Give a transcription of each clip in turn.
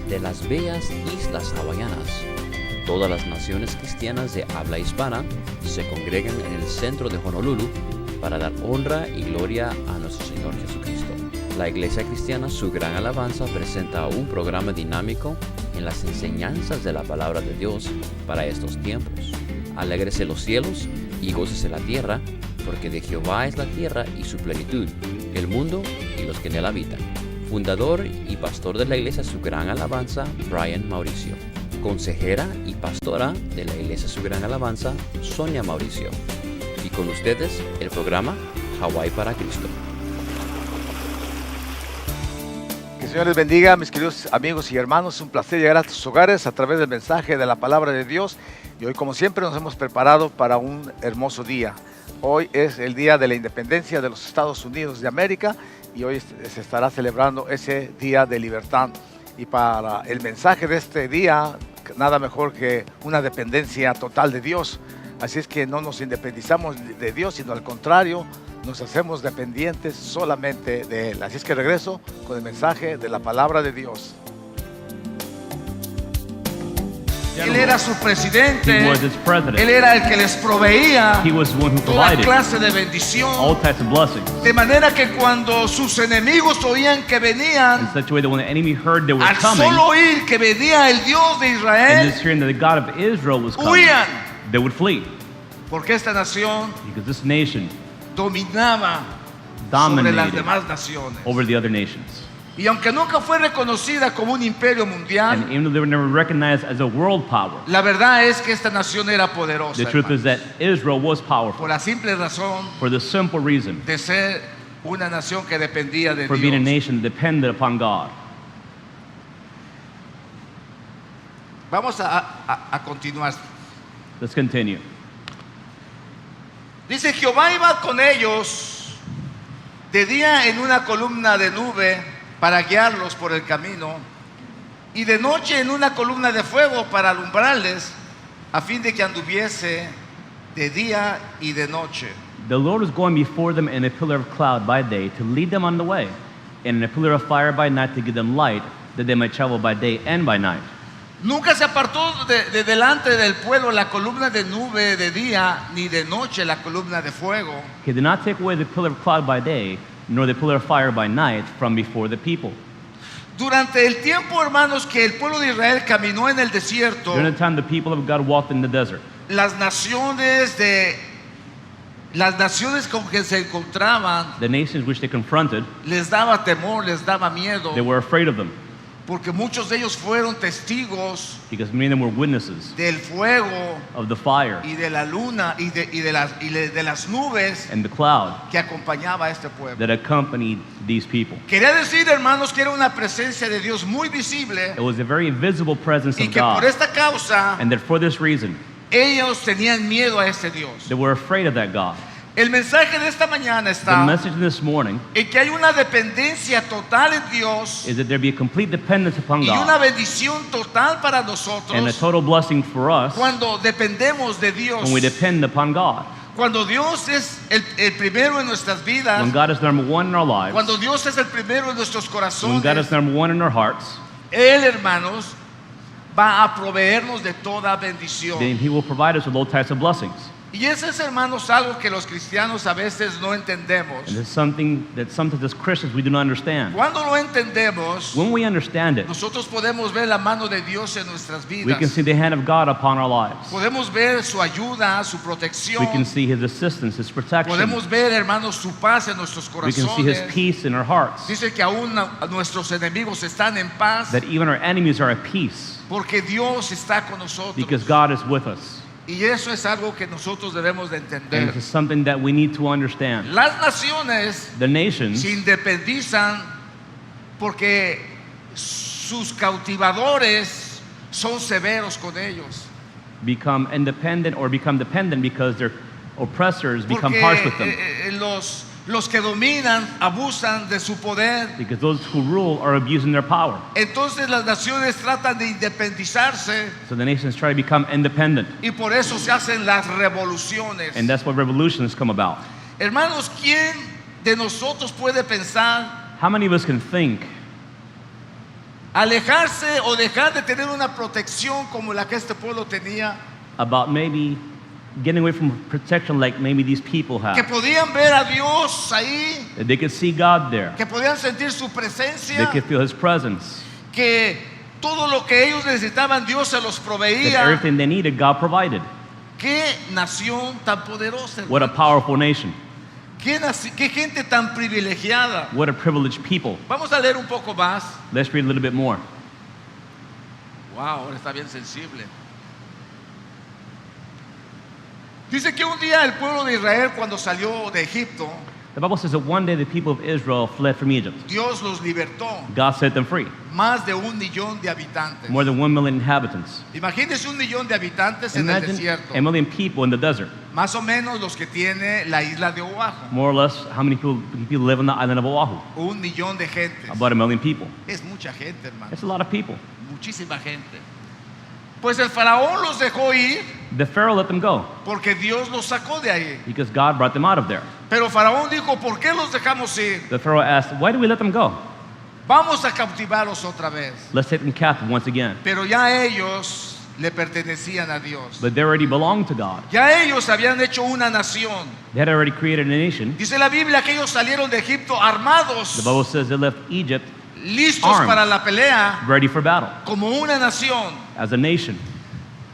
de las bellas islas hawaianas. Todas las naciones cristianas de habla hispana se congregan en el centro de Honolulu para dar honra y gloria a nuestro Señor Jesucristo. La Iglesia Cristiana Su Gran Alabanza presenta un programa dinámico en las enseñanzas de la Palabra de Dios para estos tiempos. Alégrese los cielos y gócese la tierra, porque de Jehová es la tierra y su plenitud, el mundo y los que en él habitan. Fundador y pastor de la Iglesia Su Gran Alabanza, Brian Mauricio. Consejera y pastora de la Iglesia Su Gran Alabanza, Sonia Mauricio. Y con ustedes, el programa Hawái para Cristo. Que el Señor les bendiga, mis queridos amigos y hermanos. Es un placer llegar a sus hogares a través del mensaje de la palabra de Dios. Y hoy, como siempre, nos hemos preparado para un hermoso día. Hoy es el día de la independencia de los Estados Unidos de América y hoy se estará celebrando ese día de libertad. Y para el mensaje de este día, nada mejor que una dependencia total de Dios. Así es que no nos independizamos de Dios, sino al contrario, nos hacemos dependientes solamente de Él. Así es que regreso con el mensaje de la palabra de Dios. Él era su presidente, Él era el que les proveía toda clase de bendición, de manera que cuando sus enemigos oían que venían, al solo oír que venía el Dios de Israel, huían, porque esta nación dominaba sobre las demás naciones. Y aunque nunca fue reconocida como un imperio mundial, and even though they were never recognized as a world power, la verdad es que esta nación era poderosa, the truth is that Israel was por powerful la simple razón for the simple reason de ser una nación que dependía de for being a Dios. nation dependent upon God. Vamos a continuar. Let's continue. Dice: Jehová iba con ellos de día en una columna de nube para guiarlos por el camino, y de noche en una columna de fuego para alumbrarles, a fin de que anduviese de día y de noche. The Lord was going before them in a pillar of cloud by day to lead them on the way, and in a pillar of fire by night to give them light, that they might travel by day and by night. Nunca se apartó de delante del pueblo la columna de nube de día, ni de noche la columna de fuego. He did not take away the pillar of cloud by day, nor the pillar of fire by night from before the people. Durante el tiempo, hermanos, que el pueblo de Israel caminó en el desierto, During the time the people of God walked in the desert, las naciones con que se encontraban the nations which they confronted, les daba temor, les daba miedo, they were afraid of them, porque muchos de ellos fueron testigos because many of them were witnesses del fuego of the fire y de la luna y de las nubes and the cloud que acompañaba a este pueblo. that accompanied these people. Quería decir, hermanos, que era una presencia de Dios muy visible, It was a very visible presence y of que por God, esta causa and that for this reason, ellos tenían miedo a este Dios. they were afraid of that God. El mensaje de esta mañana The está message this morning en que hay una dependencia total en Dios is that there be a complete dependence upon y una God bendición total para and a nosotros total blessing for us cuando dependemos de Dios. when we depend upon God. Cuando Dios es el primero en nuestras vidas, When God is number one in our lives, cuando Dios es el primero en nuestros when God corazones, is number one in our hearts, Él, hermanos, va a proveernos de toda bendición. then He will provide us with all types of blessings. Y eso es, hermanos, algo que los cristianos a veces no entendemos. And it's something that sometimes as Christians we do not understand. Cuando lo entendemos, When we understand it, nosotros podemos ver la mano de Dios en nuestras we vidas. can see the hand of God upon our lives. Podemos ver su ayuda, su protección. We can see His assistance, His protection. Podemos ver, hermanos, su paz en nuestros We can see His corazones. peace in our hearts. Dice que aún nuestros enemigos están en paz That even our enemies are at peace porque Dios está con nosotros. because God is with us. Y eso es algo que nosotros debemos de And entender. this is something that we need to understand. Las naciones The nations, se independizan porque sus cautivadores son severos con ellos. become independent or become dependent because their oppressors become harsh with them. Porque los que dominan abusan de su poder. Because those who rule are abusing their power. Entonces las naciones tratan de independizarse So the nations try to become independent. y por eso se hacen las revoluciones. And that's why revolutions come about. Hermanos, ¿quién de nosotros puede pensar How many of us can think alejarse o dejar de tener una protección como la que este pueblo tenía. About maybe getting away from protection like maybe these people Que have. podían ver a Dios ahí, That they could see God there. que podían sentir su They presencia, could feel His presence. que todo lo que ellos necesitaban Dios se los That proveía. everything they needed, God provided. Qué nación tan poderosa, What a hermanos. powerful nation. Qué gente tan privilegiada. What a privileged people. Vamos a leer un poco más. Let's read a little bit more. Wow, ahora está bien sensible. Dice que un día el pueblo de Israel, cuando salió de Egipto, The Bible says that one day the people of Israel fled from Egypt. Dios los libertó. God set them free. Más de 1 millón de habitantes. More than 1 million inhabitants. Imagínense 1 millón de habitantes en el Imagine desierto. 1 million people in the desert. Más o menos los que tiene la isla de Oahu. More or less, how many people live on the island of Oahu? 1 millón de gente. About 1 million people. Es mucha gente, hermano. It's a lot of people. Muchísima gente. Pues el faraón los dejó ir The Pharaoh let them go porque Dios los sacó de ahí. because God brought them out of there. Pero faraón dijo, ¿por qué los dejamos ir? The Pharaoh asked, why do we let them go? Vamos a cautivarlos otra vez. Let's take them captive once again. Pero ya ellos le pertenecían a Dios. But they already belonged to God. Ya ellos habían hecho una nación. They had already created a nation. Dice la Biblia que ellos salieron de Egipto armados, The Bible says they left Egypt listos armed. para la pelea, ready for battle como una nación. as a nation.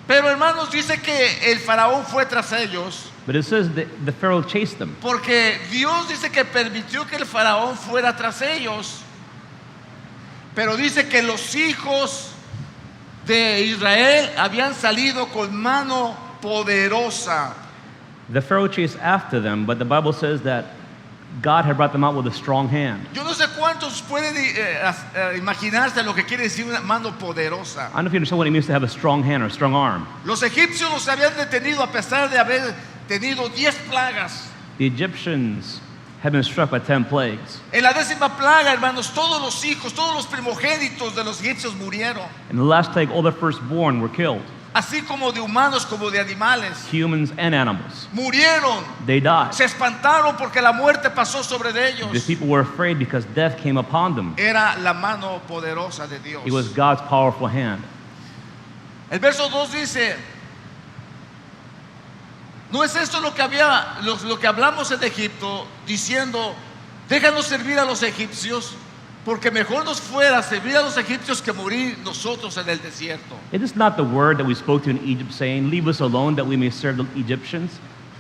Pero hermanos, dice que el faraón fue tras ellos, But it says that the Pharaoh chased them porque Dios dice que permitió que el faraón fuera tras ellos. Pero dice que los hijos de Israel habían salido con mano poderosa. The Pharaoh chased after them, but the Bible says that God had brought them out with a strong hand. Yo no sé cuántos pueden imaginarse lo que quiere decir una mano poderosa. I don't know if you understand what it means to have a strong hand or a strong arm. Los egipcios los habían detenido a pesar de haber tenido 10 plagas. The Egyptians had been struck by 10 plagues. En la 10ª plaga, hermanos, todos los hijos, todos los primogénitos de los egipcios murieron, In the last plague, all the firstborn were killed, así como de humanos como de animales. humans and animals. Murieron, They died. se espantaron porque la muerte pasó sobre de The ellos. people were afraid because death came upon them. Era la mano poderosa de Dios. It was God's powerful hand. El verso 2 dice, ¿no es esto lo que hablamos en Egipto, diciendo, déjanos servir a los egipcios, porque mejor nos fuera servir a los egipcios que morir nosotros en el desierto? It is not the word that we spoke to in Egypt, saying, leave us alone that we may serve the Egyptians.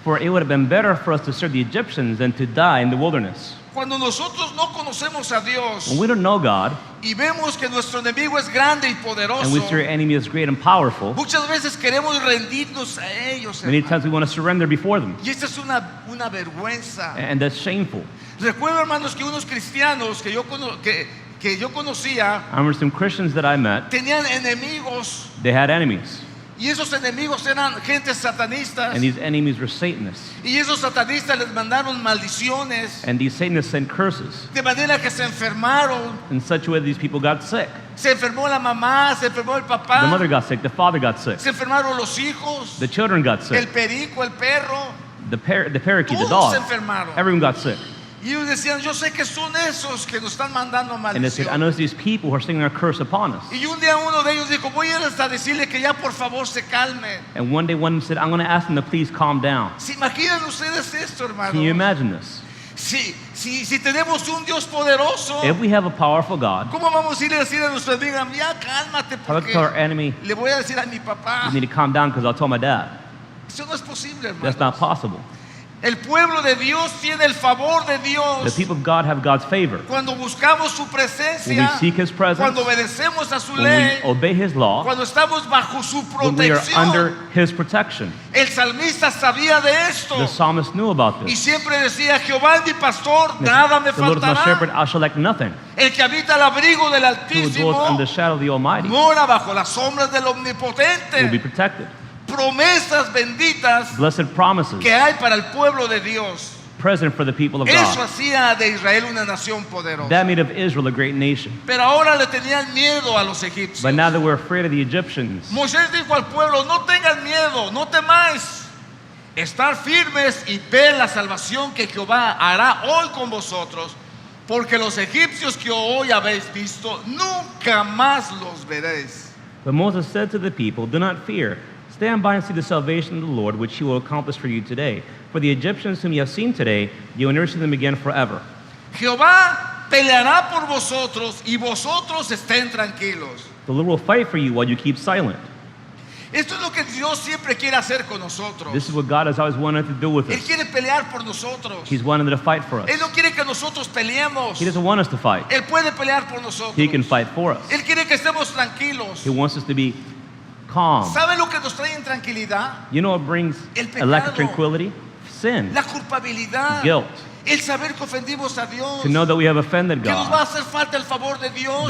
For it would have been better for us to serve the Egyptians than to die in the wilderness. Cuando nosotros no conocemos a Dios When we don't know God, y vemos que nuestro enemigo es grande y poderoso, and we see our enemy is great and powerful, muchas veces queremos rendirnos a ellos, many hermano. times we want to surrender before them. Y esta es una vergüenza. And that's shameful. Recuerdo, hermanos, que unos cristianos que yo conocía I remember some Christians that I met, tenían enemigos, they had enemies. y esos enemigos eran gentes satanistas, And these enemies were Satanists. y esos satanistas les mandaron maldiciones, And these Satanists sent curses de manera que se enfermaron. in such a way that these people got sick. Se enfermó la mamá, se enfermó el The mother papá, got sick, the father got sick, se enfermaron los hijos, the children got el sick, perico, el perro, the parakeet, the todos se dog, enfermaron. everyone got sick. Y ellos decían, yo sé que son esos que nos están mandando And they said, I maldición. know it's these people who are singing a curse upon us. Y un día uno de ellos dijo, voy a ir hasta decirle que ya por favor se calme. And one day one of them said, I'm going to ask them to please calm down. ¿Se imaginan ustedes esto, hermano? Can you imagine this? Si tenemos un Dios poderoso, If we have a powerful God, ¿cómo vamos a ir a decir a nuestra amiga, ya cálmate how about porque tell our enemy, le voy a decir a mi papá? you need to calm down because I'll tell my dad? Eso no es posible, hermano. That's not possible. El pueblo de Dios tiene el favor de The Dios people of God have God's favor. cuando buscamos su When we presencia, seek His presence, cuando obedecemos a su when ley, we obey His law, cuando estamos bajo su when we are under protección. His protection. El salmista sabía de esto The psalmist knew about y this. siempre decía, Jehová es mi pastor, nada me The Lord is my shepherd, faltará. I shall lack nothing. El que habita al abrigo del Who dwells under Altísimo the shadow of the Almighty mora bajo las sombras del will be Omnipotente. protected. Promesas benditas Blessed promises que hay para el pueblo de Dios. present for the people of Eso God. hacía de Israel una nación poderosa. That made of Israel a great nation. Pero ahora le tenían miedo a los egipcios. But now that we're afraid of the Egyptians, Moisés dijo al pueblo, no tengan miedo, no temáis. Estar firmes y ver la salvación que Jehová hará hoy con vosotros, Porque los egipcios que hoy habéis visto, nunca más los veréis. But Moses said to the people, "Do not fear. Stand by and see the salvation of the Lord, which he will accomplish for you today. For the Egyptians whom you have seen today, you will never see them again forever." Jehová peleará por vosotros y vosotros estén tranquilos. The Lord will fight for you while you keep silent. Esto es lo que Dios siempre quiere hacer con nosotros. This is what God has always wanted to do with Él us. quiere pelear por nosotros. He's wanted to fight for us. Él no quiere que nosotros peleemos. He doesn't want us to fight. Él puede pelear por nosotros. He can fight for us. Él quiere que estemos tranquilos. He wants us to be calm. ¿Sabe lo que nos trae intranquilidad? You know what brings El a lack of pecado. tranquility? Sin, La culpabilidad. guilt, El saber que ofendimos a Dios. to know that we have offended Que nos va a God, hacer falta el favor de Dios.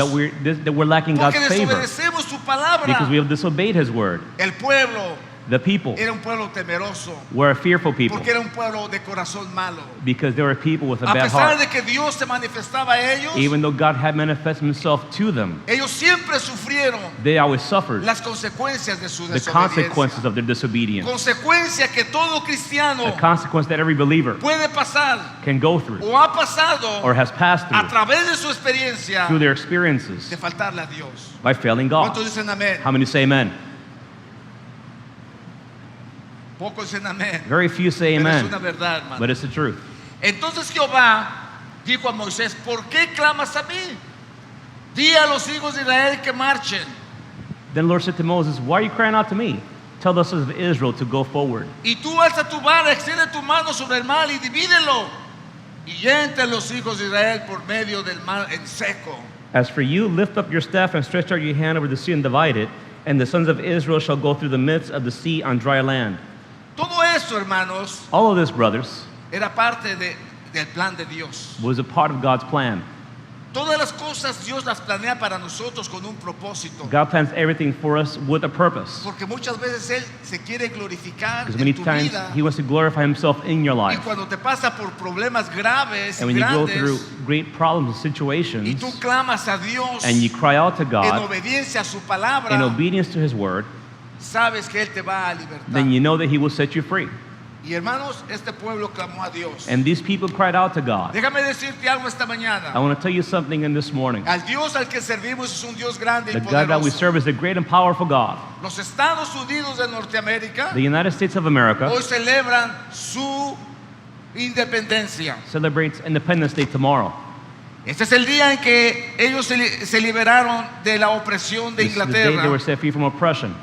that we're lacking God's Porque favor desobedecemos su palabra. because we have disobeyed His word. El pueblo The people era un pueblo temeroso. were a fearful people Porque era un pueblo de corazón malo. because they were people with a A bad pesar heart. de que Dios se manifestaba a ellos, Even though God had manifested Himself to them, ellos siempre sufrieron they always suffered las consecuencias de su the consequences desobediencia. of their disobedience. Consecuencia que todo cristiano A consequence that every believer puede pasar can go through o ha pasado or has passed a through través de su experiencia through their experiences de faltarle a Dios. by failing God. ¿Cuántos dicen amén? How many say amen? Pocos dicen amén. Very few say Pero es amen, una verdad, hermano. but it's the truth. Entonces Jehová dijo a Moisés: ¿por qué clamas a mí? Di a los hijos de Israel que marchen. Then the Lord said to Moses, "Why are you crying out to me? Tell the sons of Israel to go forward. Y tú alza tu vara, extiende tu mano sobre el mar y divídelo. Y entre los hijos de Israel por medio del mar en seco. As for you, lift up your staff and stretch out your hand over the sea and divide it, and the sons of Israel shall go through the midst of the sea on dry land." Todo esto, hermanos, All of this, brothers, era parte del plan de Dios. was a part of God's plan. Todas las cosas Dios las planea para nosotros con un propósito. God plans everything for us with a purpose. Porque muchas veces Él se quiere glorificar Because many en tu times vida. He wants to glorify Himself in your Y life. cuando te pasa por problemas graves And y when you go through grandes, great problems and y situations, tú clamas a Dios and you cry out to en God obediencia a su palabra, in obedience to His word, sabes que Él te va a libertar. then you know that He will set you free. Y hermanos, este pueblo clamó a Dios. And these people cried out to God. Déjame decirte algo esta mañana. I want to tell you something in this morning. Al Dios al que servimos es un Dios grande y The God that we poderoso. serve is a great and powerful God. Los Estados Unidos de Norteamérica The United States of America hoy celebran su independencia. celebrates Independence Day tomorrow. Este es el día en que ellos se liberaron de la opresión de This is the day they were Inglaterra set free from oppression,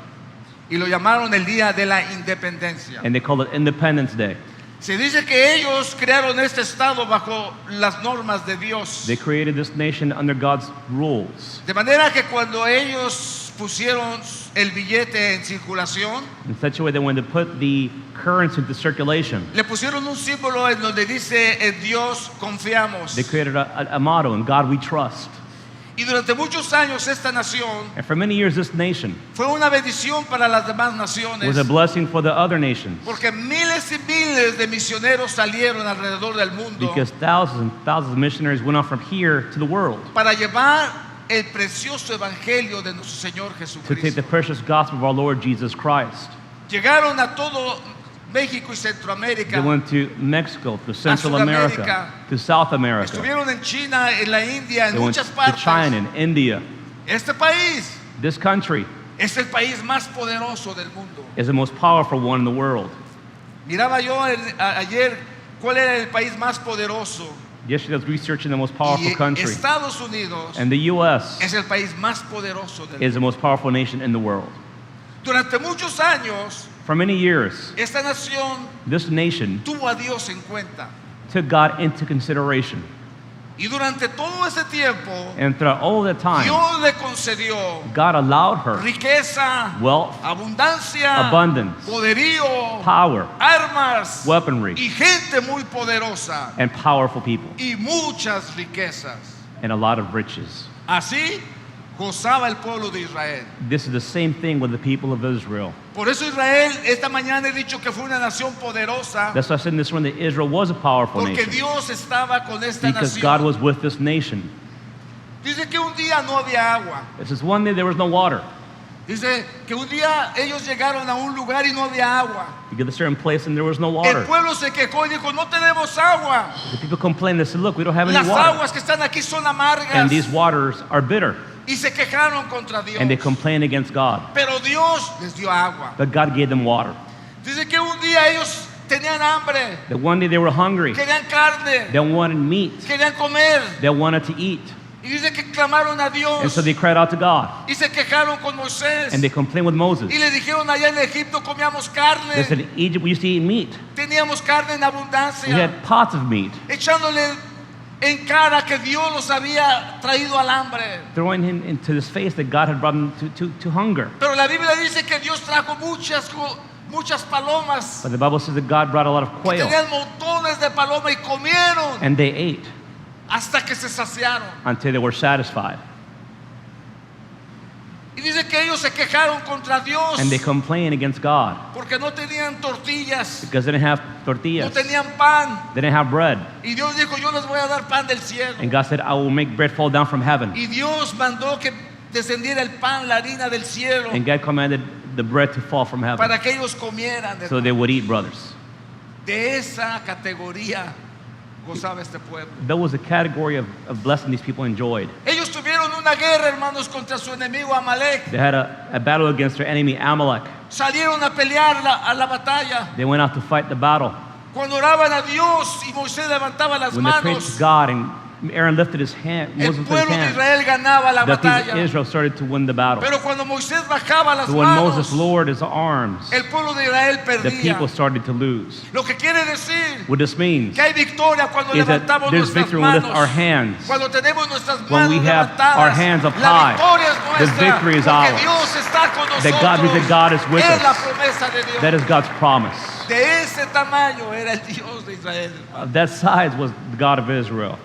y lo llamaron el día de la independencia. and they call it Independence Day. Se dice que ellos crearon este estado bajo las normas de Dios. They created this nation under God's rules, De manera que cuando ellos pusieron el billete en circulación, in such a way that when they put the currency into circulation, le pusieron un símbolo en donde dice: en Dios confiamos. they created a motto, "In God we trust." Y durante muchos años esta nación And for many years, this nation fue una bendición para las demás naciones. was a blessing for the other nations, Porque miles y miles de misioneros salieron alrededor del mundo because thousands and thousands of missionaries went out from here to the world para llevar el precioso evangelio de nuestro Señor to take Jesucristo. the precious gospel of our Lord Jesus Christ. Llegaron a todo México y They Centroamérica. went to Mexico, to Central Sudamérica. America, to South America. Estuvieron en China, en la India, en They went muchas to partes. China and India. Este país This country es el país más poderoso del mundo. is the most powerful one in the world. Miraba yo ayer cuál era el país más poderoso. Yesterday I was researching the most Y powerful country. Estados Unidos And the U.S. es el país más poderoso del is mundo. the most powerful nation in the world. Durante muchos años, For many years, esta nación this nation tuvo a Dios en cuenta. took God into consideration. Y durante todo ese tiempo, And throughout all that time, Dios le concedió God allowed her riqueza, wealth, abundancia, abundance, poderío, power, armas weaponry, y gente muy poderosa and powerful people, y muchas riquezas. and a lot of riches. Así gozaba el pueblo de Israel. This is the same thing with the people of Israel. Por eso Israel, esta mañana he dicho que fue una nación poderosa, That's why I said in this one that Israel was a powerful porque nation, Dios estaba con esta because God nación. was with this nation. Dice que un día no había agua. It says one day there was no water. Dice que un día ellos llegaron a un lugar y no había agua. You get to a certain place and there was no El water. pueblo se quejó y dijo, no tenemos agua. The people complained. They said, look, we don't have any Las water. aguas que están aquí son amargas. And these waters are bitter. Y se quejaron contra Dios. And they complained against God. Pero Dios les dio agua. But God gave them water. Dice que un día ellos tenían hambre. That one day they were hungry. Querían carne. They wanted meat. Querían comer. They wanted to eat. Y dice que clamaron a Dios. And so they cried out to God. Y se quejaron con Moisés. And they complained with Moses. Y le dijeron, allá en Egipto comíamos carne. They said, in Egypt we used to eat meat. Teníamos carne en We abundancia. had pots of meat. Echándole en cara que Dios los había traído al hambre. Throwing him into his face that God had brought him to hunger. Pero la Biblia dice que Dios trajo muchas palomas. But the Bible says that God brought a lot of quail. Tenían montones de palomas y comieron And they ate hasta que se saciaron. until they were satisfied. Y dice que ellos se quejaron contra Dios And they complained against God porque no tenían tortillas, because they didn't have no tortillas. tenían pan. They didn't have bread. Y Dios dijo, yo les voy a dar pan del cielo. And God said, I will make bread fall down from heaven. Y Dios mandó que descendiera el pan, la harina del cielo, And God commanded the bread to fall from heaven para que ellos comieran. so they would eat, brothers. De esa categoría gozaba este pueblo. That was a category of blessing these people enjoyed. Ellos tuvieron una guerra, hermanos, contra su enemigo Amalek. They had a battle against their enemy Amalek. Salieron a pelear a la batalla. They went out to fight the battle. Cuando oraban a Dios y Moisés levantaba las When they prayed manos, to God and Aaron lifted his hand, el Moses lifted pueblo his de hand, Israel ganaba la the people of batalla. Israel started to win the battle. Pero cuando Moisés bajaba las But when Moses manos, lowered his arms, el pueblo de Israel the perdía. people started to lose. Lo que quiere decir What this means que hay victoria cuando is that levantamos there's nuestras victory when we lift manos. our hands. Cuando tenemos nuestras When manos we have levantadas, our hands up la high, victoria es the nuestra, victory is porque ours. Dios está con nosotros. That God means that God is with es la us. promesa de Dios. That is God's promise. De ese tamaño era el Dios de Israel. Of that size was the God of Israel.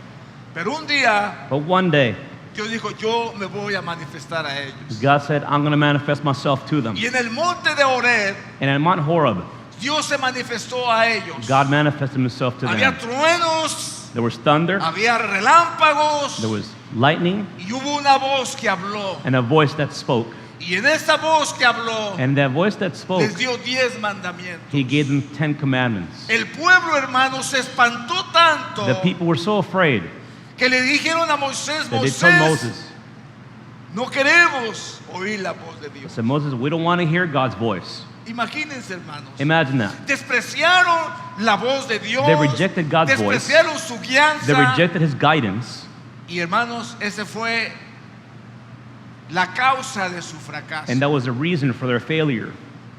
Pero un día But one day, Dios dijo, yo me voy a manifestar a ellos. God said, I'm going to manifest myself to them. Y en el monte de Horeb, And at Mount Horeb, Dios se manifestó a ellos. God manifested himself to Había them. truenos, There was thunder, había relámpagos, there was lightning, y hubo una voz que habló. and a voice that spoke. Y en esa voz que habló, And that voice that spoke, les dio 10 mandamientos. he gave them 10 commandments. El pueblo, hermano, se espantó tanto The people were so afraid que le dijeron a Moisés, that they told Moisés, Moses, no queremos oír la voz de they Dios. said, Moses, we don't want to hear God's voice. Imagínense, hermanos. Imagine that. Despreciaron la voz de Dios. They rejected God's voice. Despreciaron su guianza. They rejected his guidance. Y hermanos, ese fue la causa de su fracaso. And that was the reason for their failure.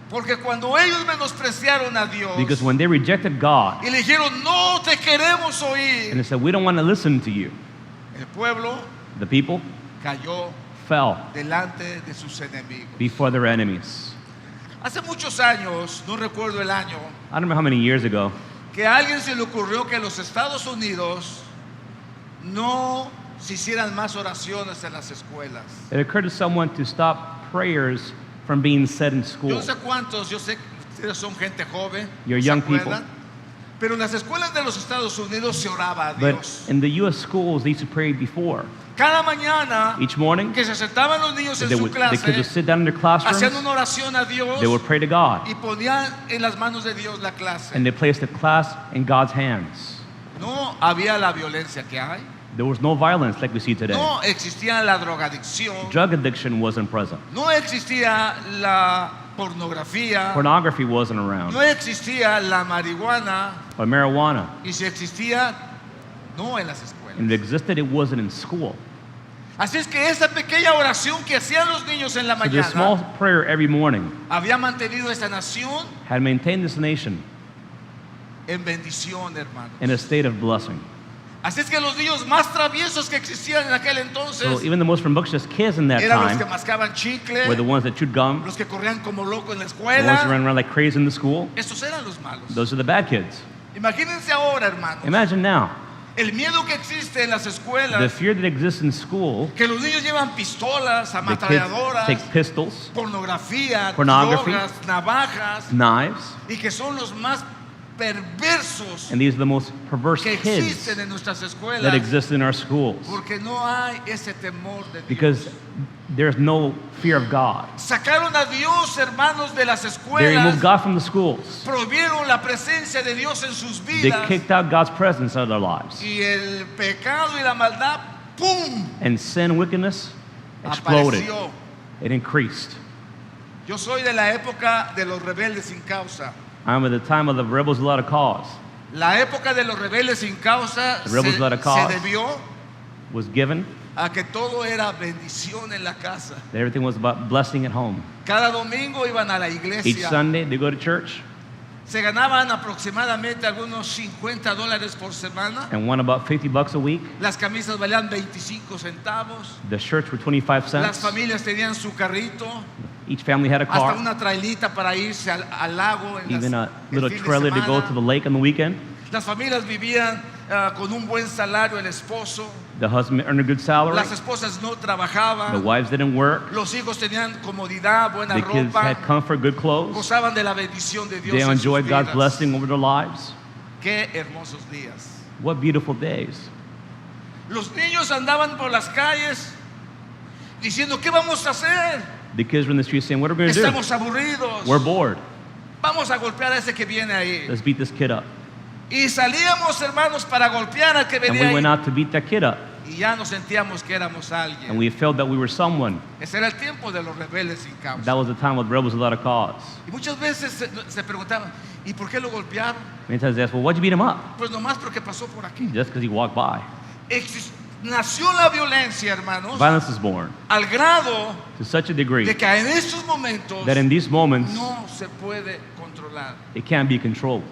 Porque cuando ellos menospreciaron a Dios Because when they rejected God y le dijeron, no te queremos and oír, they said, we don't want to listen to you, el pueblo the people cayó fell delante de sus enemigos. before their enemies. Hace muchos años, no recuerdo el año, I don't remember how many years ago, que a alguien se le ocurrió que en los Estados Unidos no se hicieran más oraciones en las escuelas. it occurred to someone to stop prayers from being said in Yo school. no sé cuántos, yo sé que ustedes son gente joven, You're ¿se young acuerdan? people. Pero en las escuelas de los Estados Unidos se oraba a But Dios. in the U.S. schools, they used to pray before. Cada mañana Each morning, que se sentaban los niños en the su kids would clase, sit down in their classrooms, hacían una oración a Dios they would pray to God, y ponían en las manos de Dios la clase. and they placed the class in God's hands. No había la violencia que hay. There was no violence like we see today. No existía la drogadicción. Drug addiction wasn't present. No existía la pornografía. Pornography wasn't around. No existía la marihuana. Or marijuana. Y si existía, no en las And if escuelas. it existed, it wasn't in school. Así es que esa pequeña oración que hacían los niños en la So this small mañana prayer every morning había mantenido esta nación had maintained this nation en bendición, hermano. in a state of blessing. Así es que los niños más traviesos que existían en aquel entonces So even the most rambunctious kids in that eran los que time mascaban chicle, were the ones that chewed gum, los que corrían como locos en la the ones that escuela. ran around like crazy in the school. Estos eran los malos. Those are the bad kids. Imagínense ahora, hermanos, Imagine now el miedo que existe en las the escuelas, fear that exists in school. que los niños llevan pistolas, The kids ametralladoras, take pistols, pornografía, Pornography. drogas, navajas, knives, y que son los más perversos And these are the most perverse que kids existen en nuestras escuelas, that exist in our schools. porque no hay ese temor de Dios. Because there's no fear of God. Sacaron a Dios, hermanos, de las They escuelas. removed God from the schools. Prohibieron la presencia de Dios en sus They vidas. kicked out God's presence out of their lives. Y el pecado y la maldad, ¡pum!, And sin and wickedness exploded. apareció. It increased. Yo soy de la época de los rebeldes sin causa. I'm at the time of the rebels without a cause. La época de los rebeldes sin causa The rebels without a cause. se debió Was given a que todo era bendición en la casa. that everything was about blessing at home. Cada domingo iban a la Each iglesia. Sunday they go to church Se ganaban aproximadamente algunos $50 por semana. and won about $50 a week. Las camisas valían 25 centavos. The shirts were 25 Las cents. familias tenían su carrito, Each family had a hasta car, una trailita para irse al lago en even a el little fin de trailer to go semana. to the lake on the weekend. Las familias vivían con un buen salario, el esposo. The husband earned a good salary. Las esposas no The trabajaban. wives didn't work. Los hijos tenían comodidad, buena The kids ropa. had comfort, good clothes. Gozaban de la bendición de Dios They en sus enjoyed God's vidas. blessing over their lives. Qué hermosos días. What beautiful days. Los niños andaban por las calles diciendo, ¿qué vamos a hacer? The kids were in the street saying, what are we going to do? Estamos aburridos. We're bored. Vamos a golpear a ese que viene ahí. Let's beat this kid up. Y salíamos, hermanos, para golpear al que And venía we went ahí. out to beat that kid up. Y ya nos sentíamos que éramos And alguien. we felt that we were someone. Ese era el tiempo de los rebeldes sin causa. That was the time of rebels without a cause. Y muchas veces se preguntaban, ¿y por qué lo golpearon? Many times they asked, well, why'd you beat him up? Pues nomás porque pasó por aquí. Just because he walked by. Nació la violencia, hermanos, Violence is born al grado to such a degree de que en estos momentos that in these moments, no se puede controlar. it can't be controlled.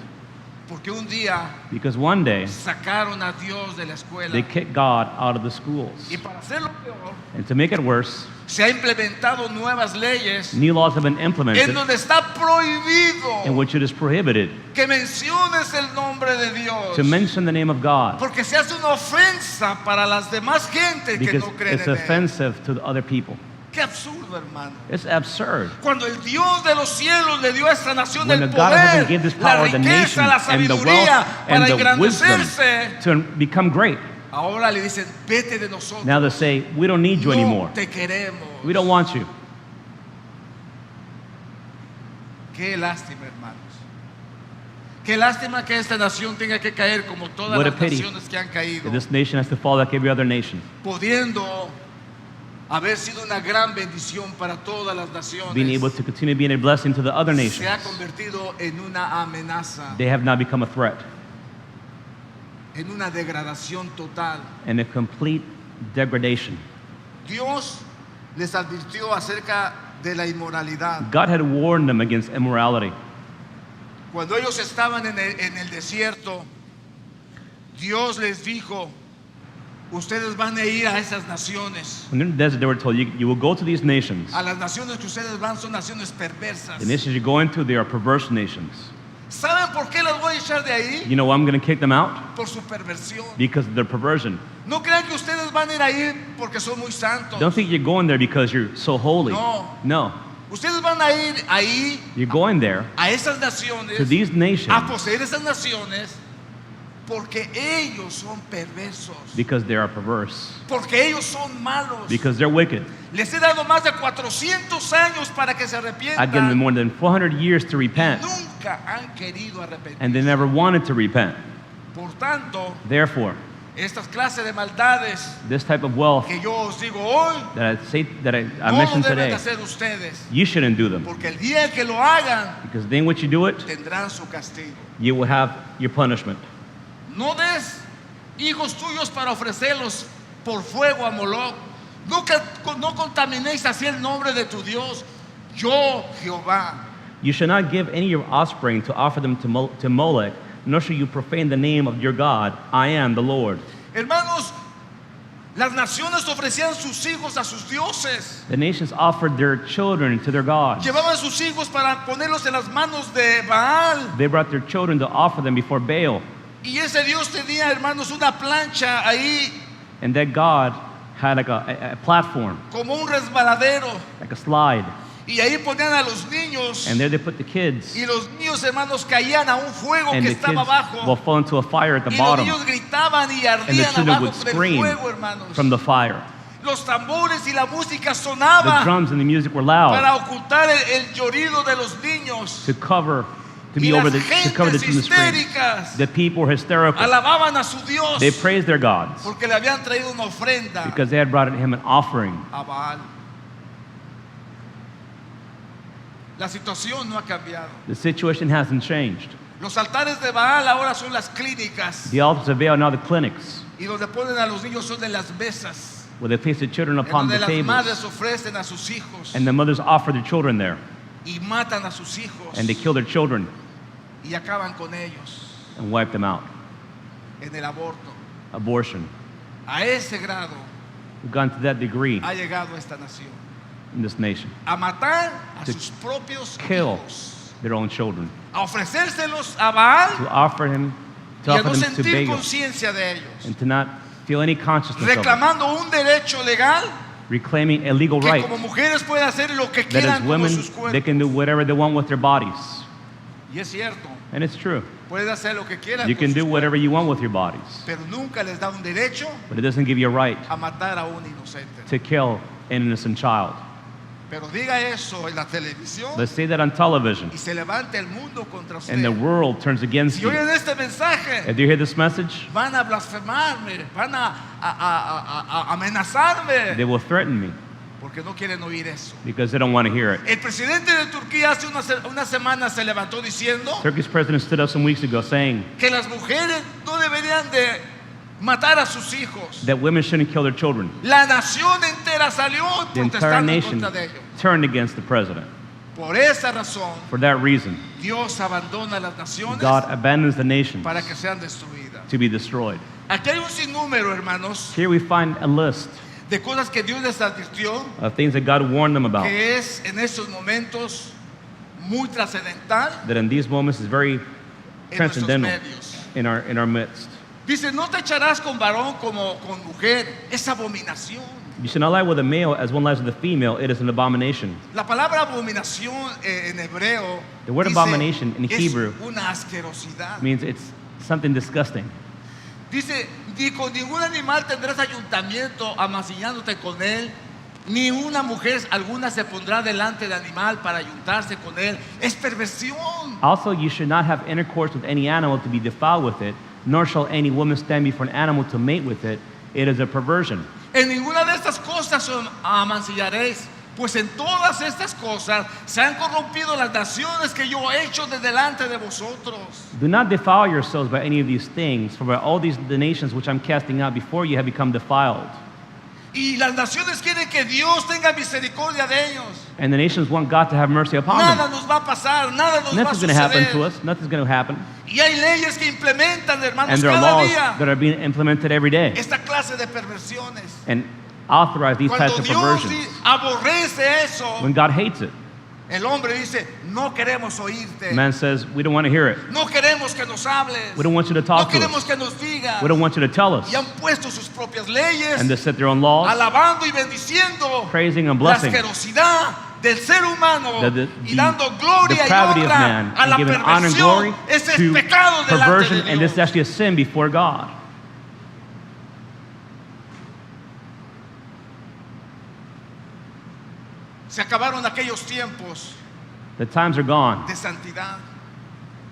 Porque un día Because one day, sacaron a Dios de la escuela. they kicked God out of the schools. Y para hacerlo peor, And to make it worse, se ha implementado nuevas leyes new laws have been en implemented donde está prohibido in which it is prohibited que menciones el nombre de Dios. to mention the name of God Porque se hace una ofensa para las demás gente que because no creen it's en él. offensive to the other people. Qué absurdo, hermano. It's absurd. Cuando el Dios de los cielos le dio a esta nación When el the God of heaven poder, gave this la power, the riqueza, nation, la and the sabiduría wealth, para and the wisdom engrandecerse, to become great, ahora le dicen, vete de nosotros. now they say, we don't need you anymore. No te queremos. We don't want you. Qué lástima, hermanos. Qué lástima que esta nación tenga que caer como todas What a las pity naciones que han caído, This nation has to fall like every other nation, pudiendo haber sido una gran bendición para todas las naciones. being able to continue being a blessing to the other nations. Se ha convertido en una amenaza, They have now become a threat en una degradación total. and a complete degradation. Dios les advirtió acerca de la inmoralidad. God had warned them against immorality. Cuando ellos estaban en el desierto, Dios les dijo, ustedes van a ir a esas naciones. When they're in the desert, they were told, you will go to these nations. A las naciones que ustedes van son naciones perversas. The nations you're going to, they are perverse nations. ¿Saben por qué las voy a echar de ahí? You know why I'm going to kick them out? Por su perversión. Because of their perversion. No crean que ustedes van a ir ahí porque son muy santos. Don't think you're going there because you're so holy. No. No. Ustedes van a ir ahí You're going there a esas naciones, to these nations a poseer esas naciones, porque ellos son perversos, because they are perverse. porque ellos son malos. Because they're wicked. Les he dado más de 400 años para que se I've given them arrepientan. more than 400 years to repent, Nunca han querido and they arrepentirse. never wanted to repent. Por tanto, Therefore, estas clases de maldades this type of wealth que yo os digo hoy, that I no lo mentioned deben de today, hacer ustedes, you shouldn't do them. porque el día que lo hagan, Because then what you do it, tendrán su castigo. you will have your punishment. No des hijos tuyos para ofrecerlos por fuego a Moloch. No contaminéis así el nombre de tu Dios. Yo, Jehová. You shall not give any of your offspring to offer them to Molech, nor shall you profane the name of your God. I am the Lord. Hermanos, las naciones ofrecían sus hijos a sus dioses. The nations offered their children to their gods. Llevaban sus hijos para ponerlos en las manos de Baal. They brought their children to offer them before Baal. Y ese Dios tenía, hermanos, una plancha ahí And that God had like a platform, como un resbaladero. like a slide. Y ahí ponían a los niños. And there they put the kids. Y los niños, hermanos, caían a un fuego And que the estaba kids abajo. will fall into a fire at the Y los bottom. niños gritaban y And the ardían children abajo would por el scream fuego, hermanos. from the fire. Los tambores y la música The sonaban drums and the music were loud para ocultar el llorido de los niños. to cover, to Y be over las to cover the gentes children's screams. histéricas The people were hysterical. alababan a su Dios They praised their gods porque le habían traído una ofrenda because they had brought him an offering. a Baal. La situación no ha cambiado. The situation hasn't changed. Los altares de Baal ahora son las clínicas The altars of Baal are now the clinics, y donde ponen a los niños son de las mesas, where they place the children en upon donde the las madres tables, ofrecen a sus hijos and the mothers offer their children there, y matan a sus hijos and they kill their children y acaban con ellos and wipe them out. en el aborto. Abortion. A ese grado We've gone to that degree ha llegado esta nación, in this nation. a matar a To sus propios kill hijos, their own children, a ofrecérselos a Baal to offer y a them no to sentir Baal, conciencia de ellos, and to not feel any consciousness of it, reclamando un derecho legal reclaiming a legal que right como mujeres pueden hacer lo que that quieran as con women sus they cuerpos. can do whatever they want with their bodies. Y es cierto, And it's true. pueden hacer lo que quieran You con can sus do whatever cuerpos, you want with your bodies, pero nunca les da un derecho but it doesn't give you a right a matar a un inocente. to kill an innocent child. Pero diga eso en la televisión Let's say that on television, y se levanta el mundo contra usted. and the world turns against Si you. oyen este mensaje, If you hear this message, van a blasfemarme, van a amenazarme, they will threaten me porque no quieren oír eso. because they don't want to hear it. El presidente de Turquía hace una semana se levantó diciendo Turkey's president stood up some weeks ago saying que las mujeres no deberían de matar a sus hijos. that women shouldn't kill their children. La nación entera salió The entire protestando en nation contra de ellos. turned against the president. Por esa razón, For that reason, Dios abandona las naciones God abandons the nations para que sean destruidas. to be destroyed. Aquí hay un sinnúmero, hermanos, Here we find a list de cosas que Dios les advirtió, of things that God warned them about, que es en estos momentos muy trascendental that in these moments is very en nuestros transcendental medios. in our midst. Dice, no te echarás con varón como con mujer, es abominación. You should not lie with a male as one lies with a female. It is an abomination. La palabra abominación en hebreo The word dice, abomination in es Hebrew una asquerosidad. means it's something disgusting. Dice, ni con ningún animal tendrás ayuntamiento amancillándote con él, ni una mujer alguna se pondrá delante del animal para ayuntarse con él. Es perversión. Also, you should not have intercourse with any animal to be defiled with it, nor shall any woman stand before an animal to mate with it. It is a perversion. En ninguna de estas cosas os amancillaréis, pues en todas estas cosas se han corrompido las naciones que yo he hecho de delante de vosotros. Do not defile yourselves by any of these things, for by all these the nations which I'm casting out before you have become defiled. Y las naciones quieren que Dios tenga misericordia de ellos. And the nations want God to have mercy upon Nada them. nos va a pasar, nada nos va a Nothing's going to happen to suceder. us. Nothing's going to happen. Y hay leyes que implementan, hermanos, And there are cada laws día that are being implemented every day esta clase de perversiones. and authorize these types Cuando of Dios perversions. aborrece eso, When God hates it, el hombre dice, no queremos oírte. man says, we don't want to hear it. No queremos que nos hables. We don't want you to No talk to queremos us. que nos digas. We don't want you to tell us. Y han puesto sus propias leyes, And they set their own laws, alabando y bendiciendo praising and la blessing asquerosidad del ser humano y dando the gloria y depravity of honra man, a la and giving honor and glory perversión. Ese es to pecado delante perversion, de and this Dios. is actually a sin before God. Se acabaron aquellos tiempos The times are gone, de santidad.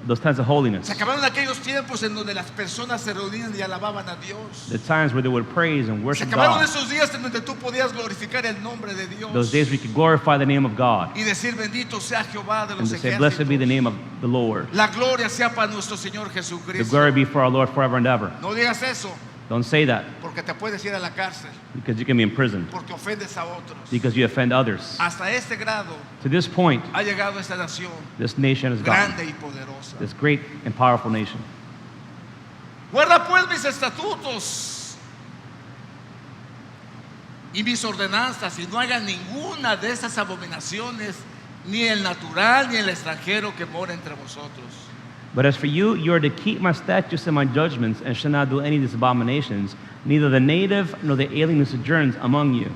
those times of holiness, Se acabaron aquellos tiempos en donde las personas se reunían y alababan a Dios. the times where they would praise and Se worship acabaron God, esos días en donde tú podías glorificar el nombre de Dios those days we could glorify the name of God y decir bendito sea Jehová de and los to say, blessed be the ejércitos. name of the Lord. La gloria sea para nuestro Señor The Jesucristo. glory be for our Lord forever and ever. No digas eso Don't say that porque te puedes ir a la cárcel, because you can be imprisoned, porque ofendes a otros. because you offend others. Hasta este grado To this point, ha llegado esta nación this nation has gotten, grande y poderosa. this great and powerful nation. Guarda pues mis estatutos y mis ordenanzas y no hagan ninguna de esas abominaciones, ni el natural ni el extranjero que mora entre vosotros. But as for you, you are to keep my statutes and my judgments, and shall not do any of these abominations, neither the native nor the alien who sojourns among you.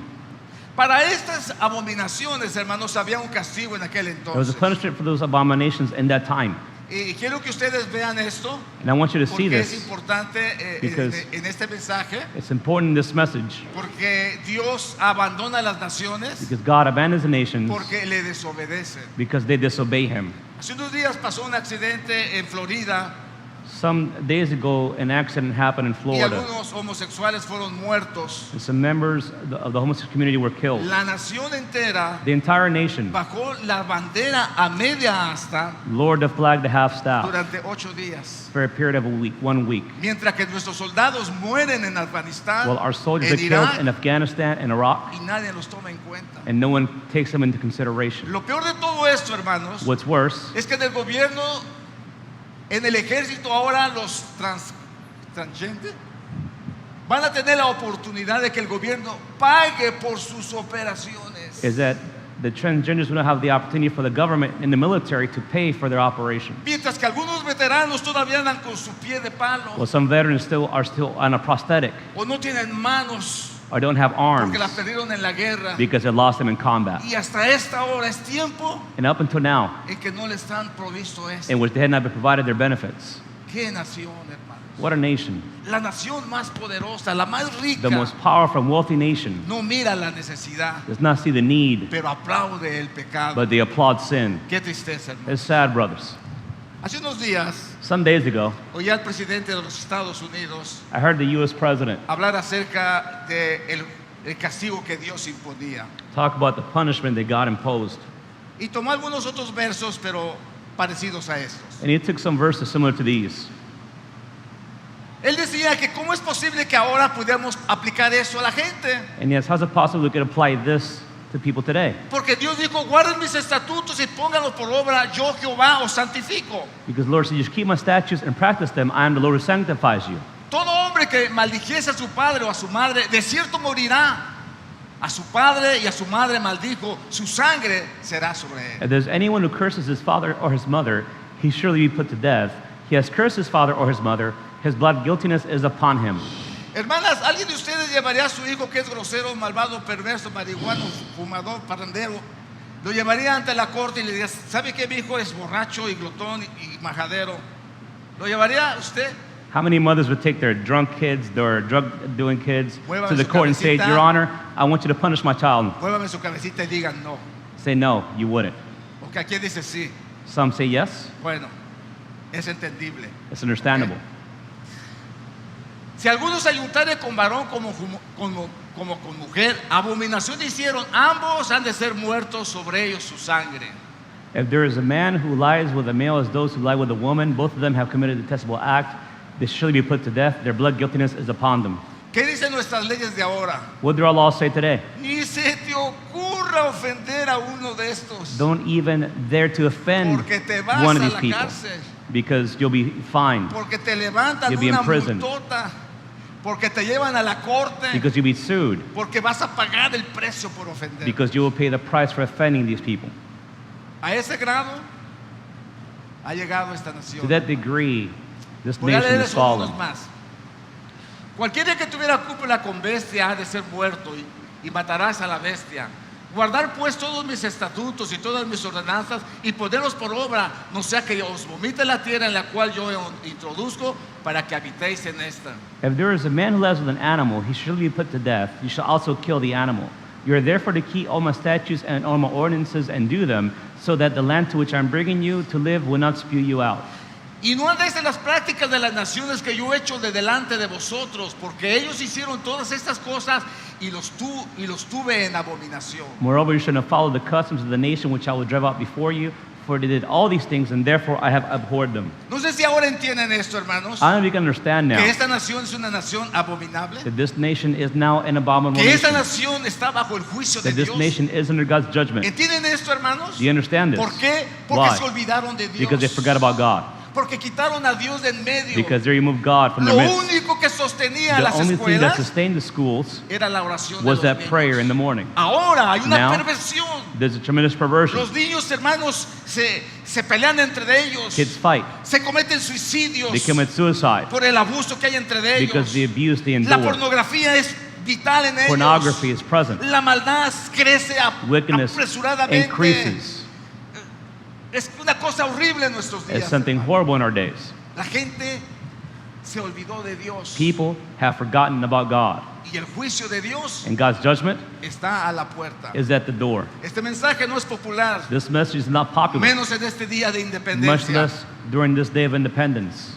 Para estas abominaciones, hermanos, había un castigo en aquel There was a entonces. punishment for those abominations in that time. Y quiero que ustedes vean esto, And I want you to see porque es this importante because en este mensaje, it's important in this message porque Dios abandona a las naciones because God abandons the nations porque le desobedecen. because they disobey Him. Hace unos días pasó un accidente en Florida Some days ago, an accident happened in y Florida, algunos homosexuales fueron muertos. and some members of the homosexual community were killed. La nación entera The entire nation bajó la bandera a media asta lowered the flag to half staff durante 8 días. for a period of 1 week. Mientras que nuestros soldados mueren en Afganistán, While our soldiers en are killed in Irak, Afghanistan and Iraq, y nadie los toma en cuenta. and no one takes them into consideration. Lo peor de todo esto, hermanos, What's worse es que en el gobierno, en el ejército ahora los transgentes van a tener la oportunidad de que el gobierno pague por sus operaciones. is that the transgenders will have the opportunity for the government and the military to pay for their operation. Mientras que algunos veteranos todavía andan con su pie de palo Well, some veterans are still on a prosthetic o no tienen manos or don't have arms porque las perdieron en la guerra. because they lost them in combat. Y hasta esta hora es tiempo And up until now, en que no les han provisto esto. in which they had not been provided their benefits. ¿Qué nación, hermanos? What a nation. La nación más poderosa, la más rica, The most powerful and wealthy nation no mira la necesidad, does not see the need, pero aplaude el pecado. but they applaud sin. Qué tristeza, hermano. It's sad, brothers. Hace unos días Some days ago, oí al presidente de los Estados Unidos I heard the U.S. president hablar acerca de el castigo que Dios imponía. talk about the punishment that God imposed. Y tomó algunos otros versos, pero parecidos a estos. And he took some verses similar to these. Él decía que cómo es posible que ahora podamos aplicar eso a la gente. And yes, how's it possible we could apply this to people today? Porque Dios dijo, guarden mis estatutos y pónganlos por obra, yo Jehová os santifico. Because the Lord said, just keep my statutes and practice them. I am the Lord who sanctifies you. Todo hombre que maldijese a su padre o a su madre, de cierto morirá. A su padre y a su madre maldijo, su sangre será sobre él. If there's anyone who curses his father or his mother, he surely be put to death. He has cursed his father or his mother. His blood guiltiness is upon him. Hermanas, ¿alguien de ustedes llevaría a su hijo que es grosero, malvado, perverso, marihuano, fumador, parrandero? Lo llevaría ante la corte y le diría, ¿sabe qué, mi hijo es borracho y glotón y majadero? ¿Lo llevaría usted? How many mothers would take their drunk kids, their drug-doing kids Muévame to the su court and say, cabecita. Your Honor, I want you to punish my child? Muévame su cabecita y digan no. Say, no, you wouldn't. Porque aquí dice sí. Some say yes. Bueno, es entendible. It's understandable. Si algunos se ayuntaren con varón como con mujer, abominación hicieron, ambos han de ser muertos sobre ellos su sangre. If there is a man who lies with a male as those who lie with a woman, both of them have committed a detestable act. They surely be put to death. Their blood guiltiness is upon them. ¿Qué dicen nuestras leyes de ahora? What do our laws say today? Ni se te ocurra ofender a uno de estos, Don't even dare to offend porque te vas one of a these la people cárcel, because you'll be fined, porque te levantan You'll be una imprisoned. multota, porque te llevan a la corte, because you'll be sued, porque vas a pagar el precio por ofender. because you will pay the price for offending these people. A ese grado ha llegado esta To nación. that degree, this Voy a nation leerles is fallen. unos más. Cualquiera que tuviera cúpula con bestia ha de ser muerto y matarás a la bestia. Guardar pues todos mis estatutos y todas mis ordenanzas y ponerlos por obra, no sea que os vomite la tierra en la cual yo introduzco para que habitéis en esta. If there is a man who lives with an animal, he shall be put to death. You shall also kill the animal. You are therefore to keep all my statutes and all my ordinances and do them, so that the land to which I am bringing you to live will not spew you out. Y no andéis en las prácticas de las naciones que yo he hecho de delante de vosotros, porque ellos hicieron todas estas cosas y los tuve en abominación. Moreover, you shall not follow the customs of the nation which I will drive out before you, for they did all these things, and therefore I have abhorred them. No sé si ahora entienden esto, hermanos, I don't know if you can understand now que esta nación es una nación abominable, that this nation is now an abominable que esta nation, nación está bajo el juicio de that this Dios. nation is under God's judgment. ¿Entienden esto, hermanos? Do you understand this? ¿Por qué? Porque Why? se olvidaron de Dios. Because they forgot about God. Porque quitaron a Dios de en medio. Because they removed God from Lo their midst. único que sostenía The las only thing that escuelas sustained the schools era la oración de was los that niños. prayer in the morning. Ahora hay una Now, perversión. There's a tremendous perversion. Los niños, hermanos, se pelean entre ellos. Kids fight. Se cometen suicidios They commit suicide por el abuso que hay entre ellos. because the abuse they La endure. pornografía es vital en ellos. Pornography is present. La maldad crece Wickedness apresuradamente. increases. Es una cosa horrible en nuestros días. It's something horrible in our days. La gente se olvidó de Dios. People have forgotten about God. Y el juicio de Dios And God's judgment está a la puerta. is at the door. Este mensaje no es popular, This message is not popular, menos en este día de much independencia. less during this day of independence.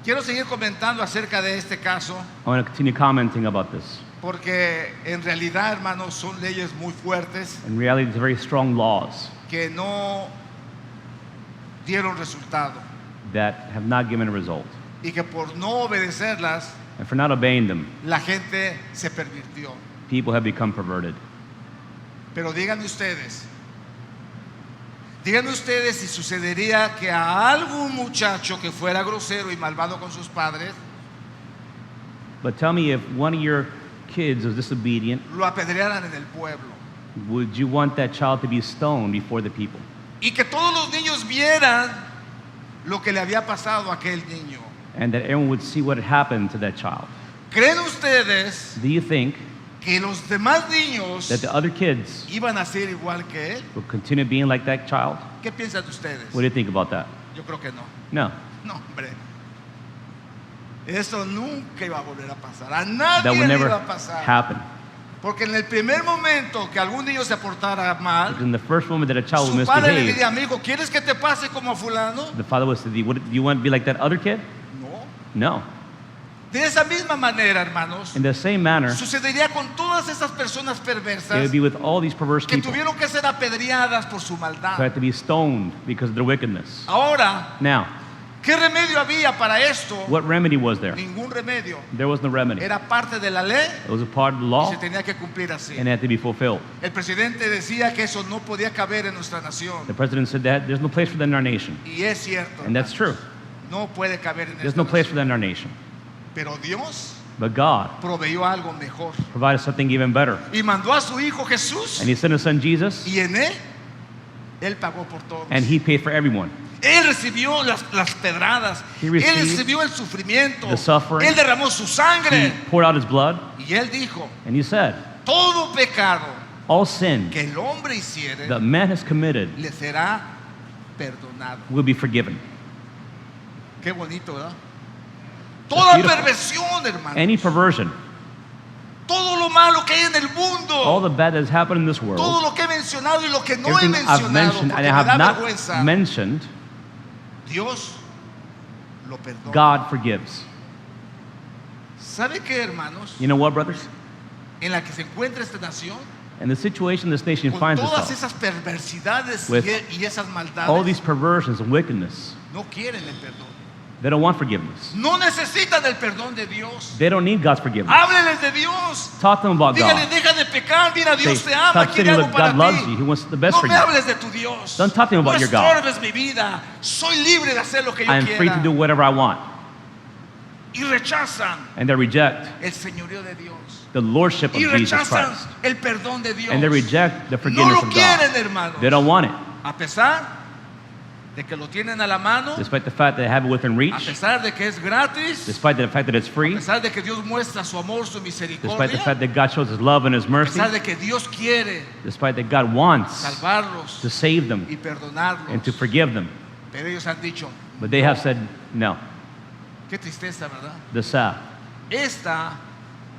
Quiero seguir comentando acerca de este caso, I want to continue commenting about this. porque en realidad, hermanos, son leyes muy fuertes In reality, it's very strong laws que no dieron resultado that have not given a result. y que por no obedecerlas, And for not obeying them, la gente se pervirtió. people have become perverted. Pero díganme ustedes si sucedería que a algún muchacho que fuera grosero y malvado con sus padres, But tell me, if one of your kids is disobedient, lo apedrearan en el pueblo. would you want that child to be stoned before the people? Y que todos los niños vieran lo que le había pasado a aquel niño. And that everyone would see what had happened to that child? ¿Creen ustedes Do you think que los demás niños that the other kids iban a ser igual que él? will continue being like that child? ¿Qué piensan ustedes? What do you think about that? Yo creo que no. No. No, hombre. Eso nunca iba a volver a pasar. A That nadie would le never iba a pasar. happen. Porque en el primer momento que algún niño se portara mal, Because in the first moment that a child will su padre le misbehave, diría, amigo, ¿quieres que te pase como a fulano? the father would say, "Do you want to be like that other kid?" No. No. De esa misma manera, hermanos, In the same manner, sucedería con todas esas personas it perversas would be with all these perverse que people tuvieron que ser apedreadas por su who maldad. had to be stoned because of their wickedness. Ahora, Now, ¿qué remedio había para esto? what remedy was there? Ningún remedio. There was no remedy. It Era parte de la ley was a part of the y law se tenía que cumplir así. and it had to be fulfilled. El presidente decía que eso no podía caber en nuestra nación. The president said that there's no place for that in our nation. Y es cierto. And that's true. No puede caber en There's esta no place for nación. that in our nation. Pero Dios But God proveyó algo mejor. provided something even better. Y mandó a su hijo Jesús. And he sent his son Jesus, Y en él pagó por todos. and he paid for everyone. Él recibió las pedradas. He Él received recibió el sufrimiento. the suffering. Él derramó su He sangre. poured out his blood, Y él dijo, and he said, todo pecado all sin que el hombre hiciere that man has committed le será perdonado. will be forgiven. Qué bonito, ¿verdad? Toda beautiful. perversión, hermano. Any perversion, Todo lo malo que hay en el all mundo. the bad that has happened in this Todo world, lo que he mencionado y lo que no he everything I've mencionado, mentioned porque and I me da have not vergüenza. mentioned, Dios lo perdona. God forgives. ¿Sabe qué, hermanos? You know what, brothers? En la que se encuentra esta nación, And the situation this nation con finds todas itself, esas perversidades with y esas maldades, all these perversions and wickedness, no quieren el perdón. they don't want forgiveness. No necesitan el perdón de Dios. They don't need God's forgiveness. Háblenles de Dios. Talk to them about Díganle, God. deja de pecar. Mira, Dios Say, te ama. stop Quiere sinning, algo but para God loves ti. you. He wants the best No for me you. hables de tu Dios. Don't talk to him about no your God. estorbes mi vida. Soy libre de hacer lo que yo I am free quiera. to do whatever I want. Y rechazan And they reject el señorío de Dios. the lordship of Y Jesus rechazan Christ. el perdón de Dios. And they reject the No forgiveness lo of quieren, God. hermanos. They don't want it. A pesar de que lo tienen a la mano, Despite the fact that they have it within a reach, pesar de que es gratis, despite the fact that it's a free, pesar de que Dios muestra su amor, su despite the misericordia, fact that God shows his love and his a mercy, pesar de que Dios quiere despite that God wants salvarlos to save them y perdonarlos. and to forgive them. Pero ellos han dicho, But they have said, no, qué tristeza, ¿verdad? the sad. Esta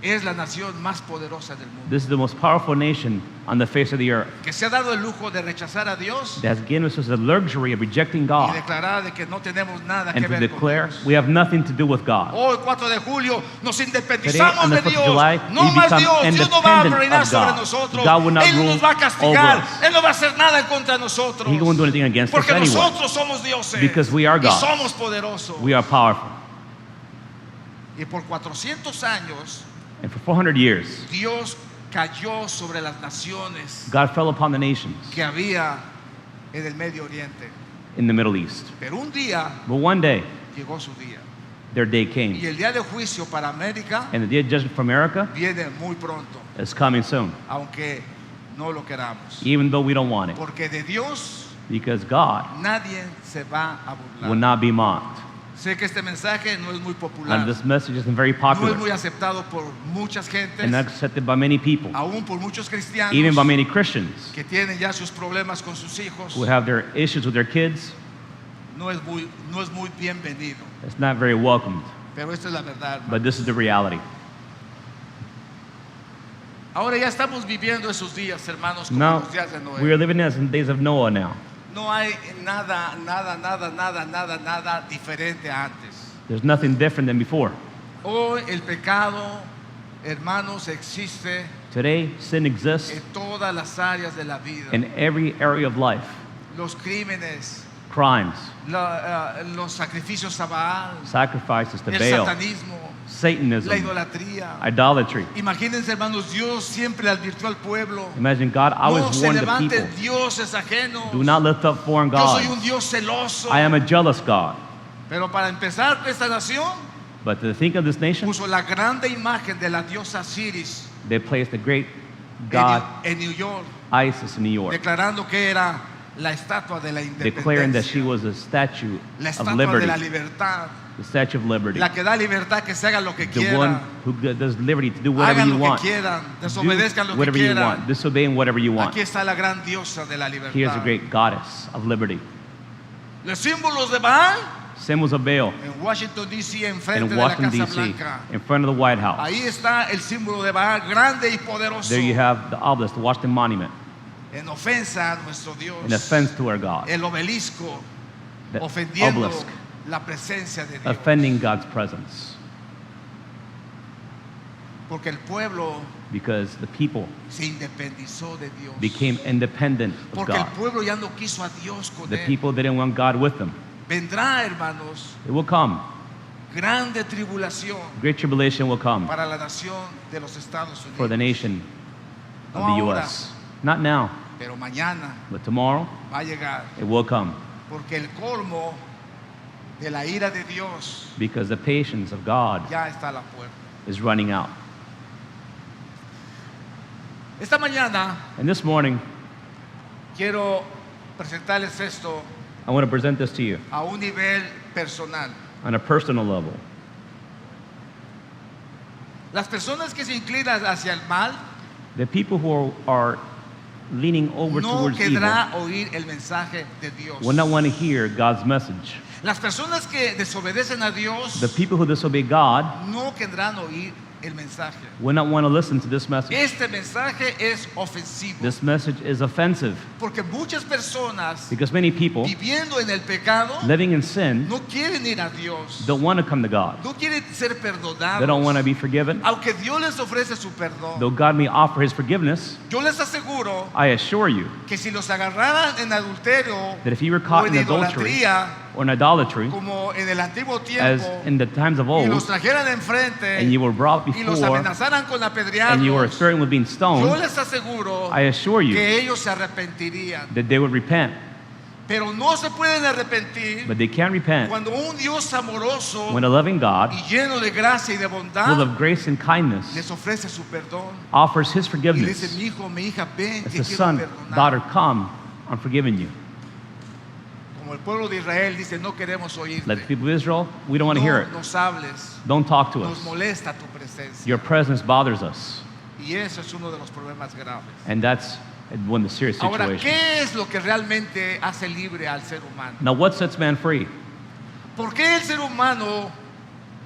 es la nación más poderosa del mundo, This is the most powerful nation on the face of the earth que se ha dado el lujo de rechazar a Dios that has given us the luxury of rejecting y God declarar de que no tenemos nada and que to ver con declare Dios. we have nothing to do with God. Hoy, 4 de julio, nos Today, independizamos on the de 4th of Dios. July, No we más become Dios. Dios no va a independent reinar of sobre God. nosotros. God will not Él no rule nos va a castigar. over us. Él no va a hacer nada en contra de nosotros. He won't do anything against us Porque anyway. nosotros somos dioses. Because we are y gods. somos poderosos. We are powerful. Y por 400 años, And for 400 years, Dios cayó sobre las naciones God fell upon the nations que había en el Medio Oriente. in the Middle East. Pero un día But one day, llegó su día. their day Y came. el día de juicio para América And the day of judgment for America viene muy pronto, is coming soon, aunque no lo queramos. even though we don't want it. Porque de Dios Because God nadie se va a will burlar. not be mocked. Sé que este mensaje no es muy And popular, this message isn't very no es popular muy aceptado por muchas gentes, and not accepted by many people, aún por muchos cristianos even by many Christians que tienen ya sus problemas con sus hijos. who have their issues with their kids. No es muy bienvenido, It's not very welcomed, pero esta es la verdad, hermano. but this is the reality. Ahora ya estamos viviendo esos días, hermanos, como Now, los días de Noé. we are living as in days of Noah now. No hay nada diferente a antes. There's nothing different than before. Hoy el pecado, hermanos, existe Today, sin exists en todas las áreas de la vida. in every area of life. Los crímenes, Crimes, los sacrificios a Baal, sacrifices to el Baal, satanismo, la Satanism, idolatría. idolatry. Imagínense, hermanos, Dios siempre advirtió al pueblo: Imagine God no always se warned the levanten people, dioses ajenos. do not lift up foreign Yo soy un gods. Dios celoso. I am a jealous God. Pero para empezar, esta nación But to think of this nation, puso la grande imagen de la diosa Osiris they placed the great God en New York, Isis in New York, declarando que era la estatua de la declaring that she independencia, was a statue la of estatua de la liberty, libertad, the Statue of Liberty, la que da libertad que se haga lo que the one quiera, who does liberty to do whatever hagan you lo want, que quieran, do desobedezcan lo que whatever you quieran. want, disobeying whatever you want. Aquí está la gran diosa de la Here's the libertad. great goddess of liberty. Los símbolos de Baal Symbols of Baal en Washington D.C. enfrente in de la Washington, Casa D.C., Blanca. in front of the White House. Ahí está el símbolo de Baal grande y poderoso, There you have the obelisk, the Washington Monument, en ofensa a nuestro Dios. an offense to our God, El obelisco the ofendiendo obelisk, la presencia de Dios. offending God's presence. Porque el pueblo Because the people se independizó de Dios. became independent of Porque el God. pueblo ya no quiso a Dios con The él. people didn't want God with them. Vendrá, hermanos, It will come. grande tribulación Great tribulation will come para la nación de los Estados for the Unidos. nation of No the ahora. U.S. Not now, Pero mañana but tomorrow va a llegar. it will come. Porque el colmo de la ira de Dios Because the patience of God ya está a la puerta. is running out. Esta mañana And this morning, quiero presentarles esto I want to present this to you a un nivel personal. on a personal level. Las personas que se inclinan hacia el mal The people who are leaning over no towards evil querrá oír el mensaje de Dios. will not want to hear God's message. Las personas que desobedecen a Dios The people who disobey God no querrán oír el mensaje. will not want to listen to this message. Este mensaje es ofensivo. This message is offensive Porque muchas personas because many people viviendo en el pecado living in sin no quieren ir a Dios. don't want to come to God. No quieren ser perdonados. They don't want to be forgiven. Aunque Dios les ofrece su perdón. Though God may offer his forgiveness, Yo les aseguro I assure you que si los agarraran en adulterio that if you were o caught en in adultery idolatría, or in idolatry, como en el antiguo as tiempo, in the times of y los old, trajeran enfrente and you were brought y los before, amenazaran con and you were apedrearlos, threatened with being yo stoned, les aseguro I assure you que ellos se arrepentirían. that they would repent. Pero no se pueden arrepentir But they can't repent cuando un Dios amoroso when a loving God, y lleno de gracia y de full bondad of grace and kindness, les ofrece su perdón offers his y dice: forgiveness. mi hijo, mi hija, ven, As te the quiero son, perdonar. daughter, come, I'm forgiving you. Como el pueblo de Israel dice: no queremos oírte, Like the people of Israel, we don't want to hear no it. nos hables, Don't talk to nos us. molesta tu presencia. Your presence bothers us. Y eso es uno de los problemas graves. And that's one of the serious Ahora, situations. ¿qué es lo que realmente hace libre al ser humano? Now, what sets man free? ¿Por qué el ser humano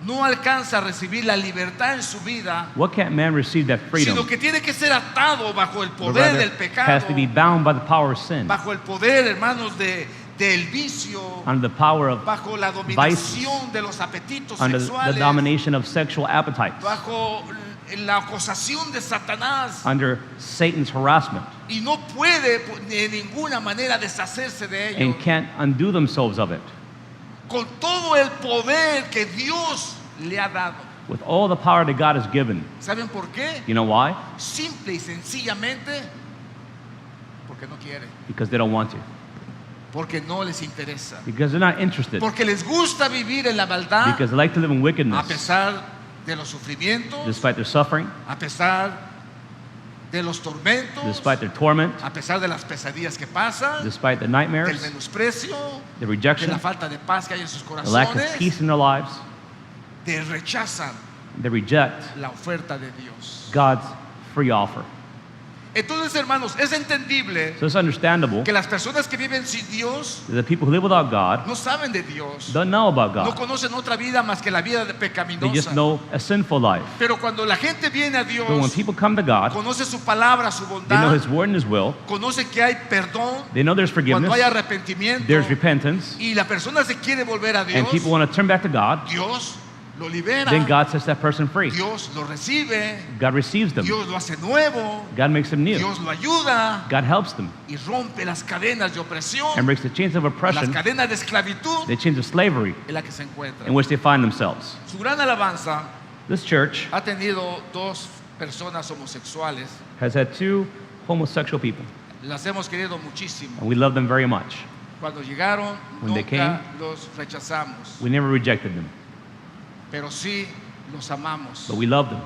no alcanza a recibir la libertad en su vida, What can't man receive that freedom? sino que tiene que ser atado bajo el But poder rather del has pecado, to be bound by the power of sin, bajo el poder, hermanos, del vicio, under the power of bajo la dominación de los apetitos under the sexuales, domination of sexual appetites, bajo la acusación de Satanás, under Satan's harassment, y no puede de ninguna manera deshacerse de ello. and can't undo themselves of it. Con todo el poder que Dios le ha dado. With all the power that God has given. ¿Saben por qué? You know why? Simple y sencillamente porque no quiere. Because they don't want to. Porque no les interesa. Because they're not interested. Porque les gusta vivir en la maldad. Because they like to live in wickedness. A pesar de los sufrimientos. Despite their suffering. A pesar de los tormentos. Despite their torment. A pesar de las pesadillas que pasan. Despite the nightmares. Del menosprecio. The rejection. De la falta de paz que hay en sus corazones. The lack of peace in their lives. Te rechazan. They reject la oferta de Dios. God's free offer. Entonces, hermanos, es entendible so it's understandable que las personas que viven sin Dios the people who live without God no saben de Dios. Don't know about God. No conocen otra vida más que la vida pecaminosa. They just know a sinful life. Pero cuando la gente viene a Dios, but when people come to God, conoce su palabra, su bondad, they know His word and His will. Conoce que hay perdón. They know there's forgiveness. Cuando hay arrepentimiento, there's repentance. Y la persona se quiere volver a Dios. And people want to turn back to God. Dios lo libera. Then God sets that person free. Dios lo recibe. God receives them. Dios lo hace nuevo. God makes them new. Dios lo ayuda. God helps them. Y rompe las cadenas de opresión. And breaks the chains of oppression. Las cadenas de esclavitud. The chains of slavery. En la que se encuentran. In which they find themselves. Su gran alabanza. This church ha tenido dos personas homosexuales. Has had two homosexual people. Las hemos querido muchísimo. And we love them very much. Cuando llegaron, when they came, los rechazamos. We never rejected them. Pero sí los amamos. But we love them.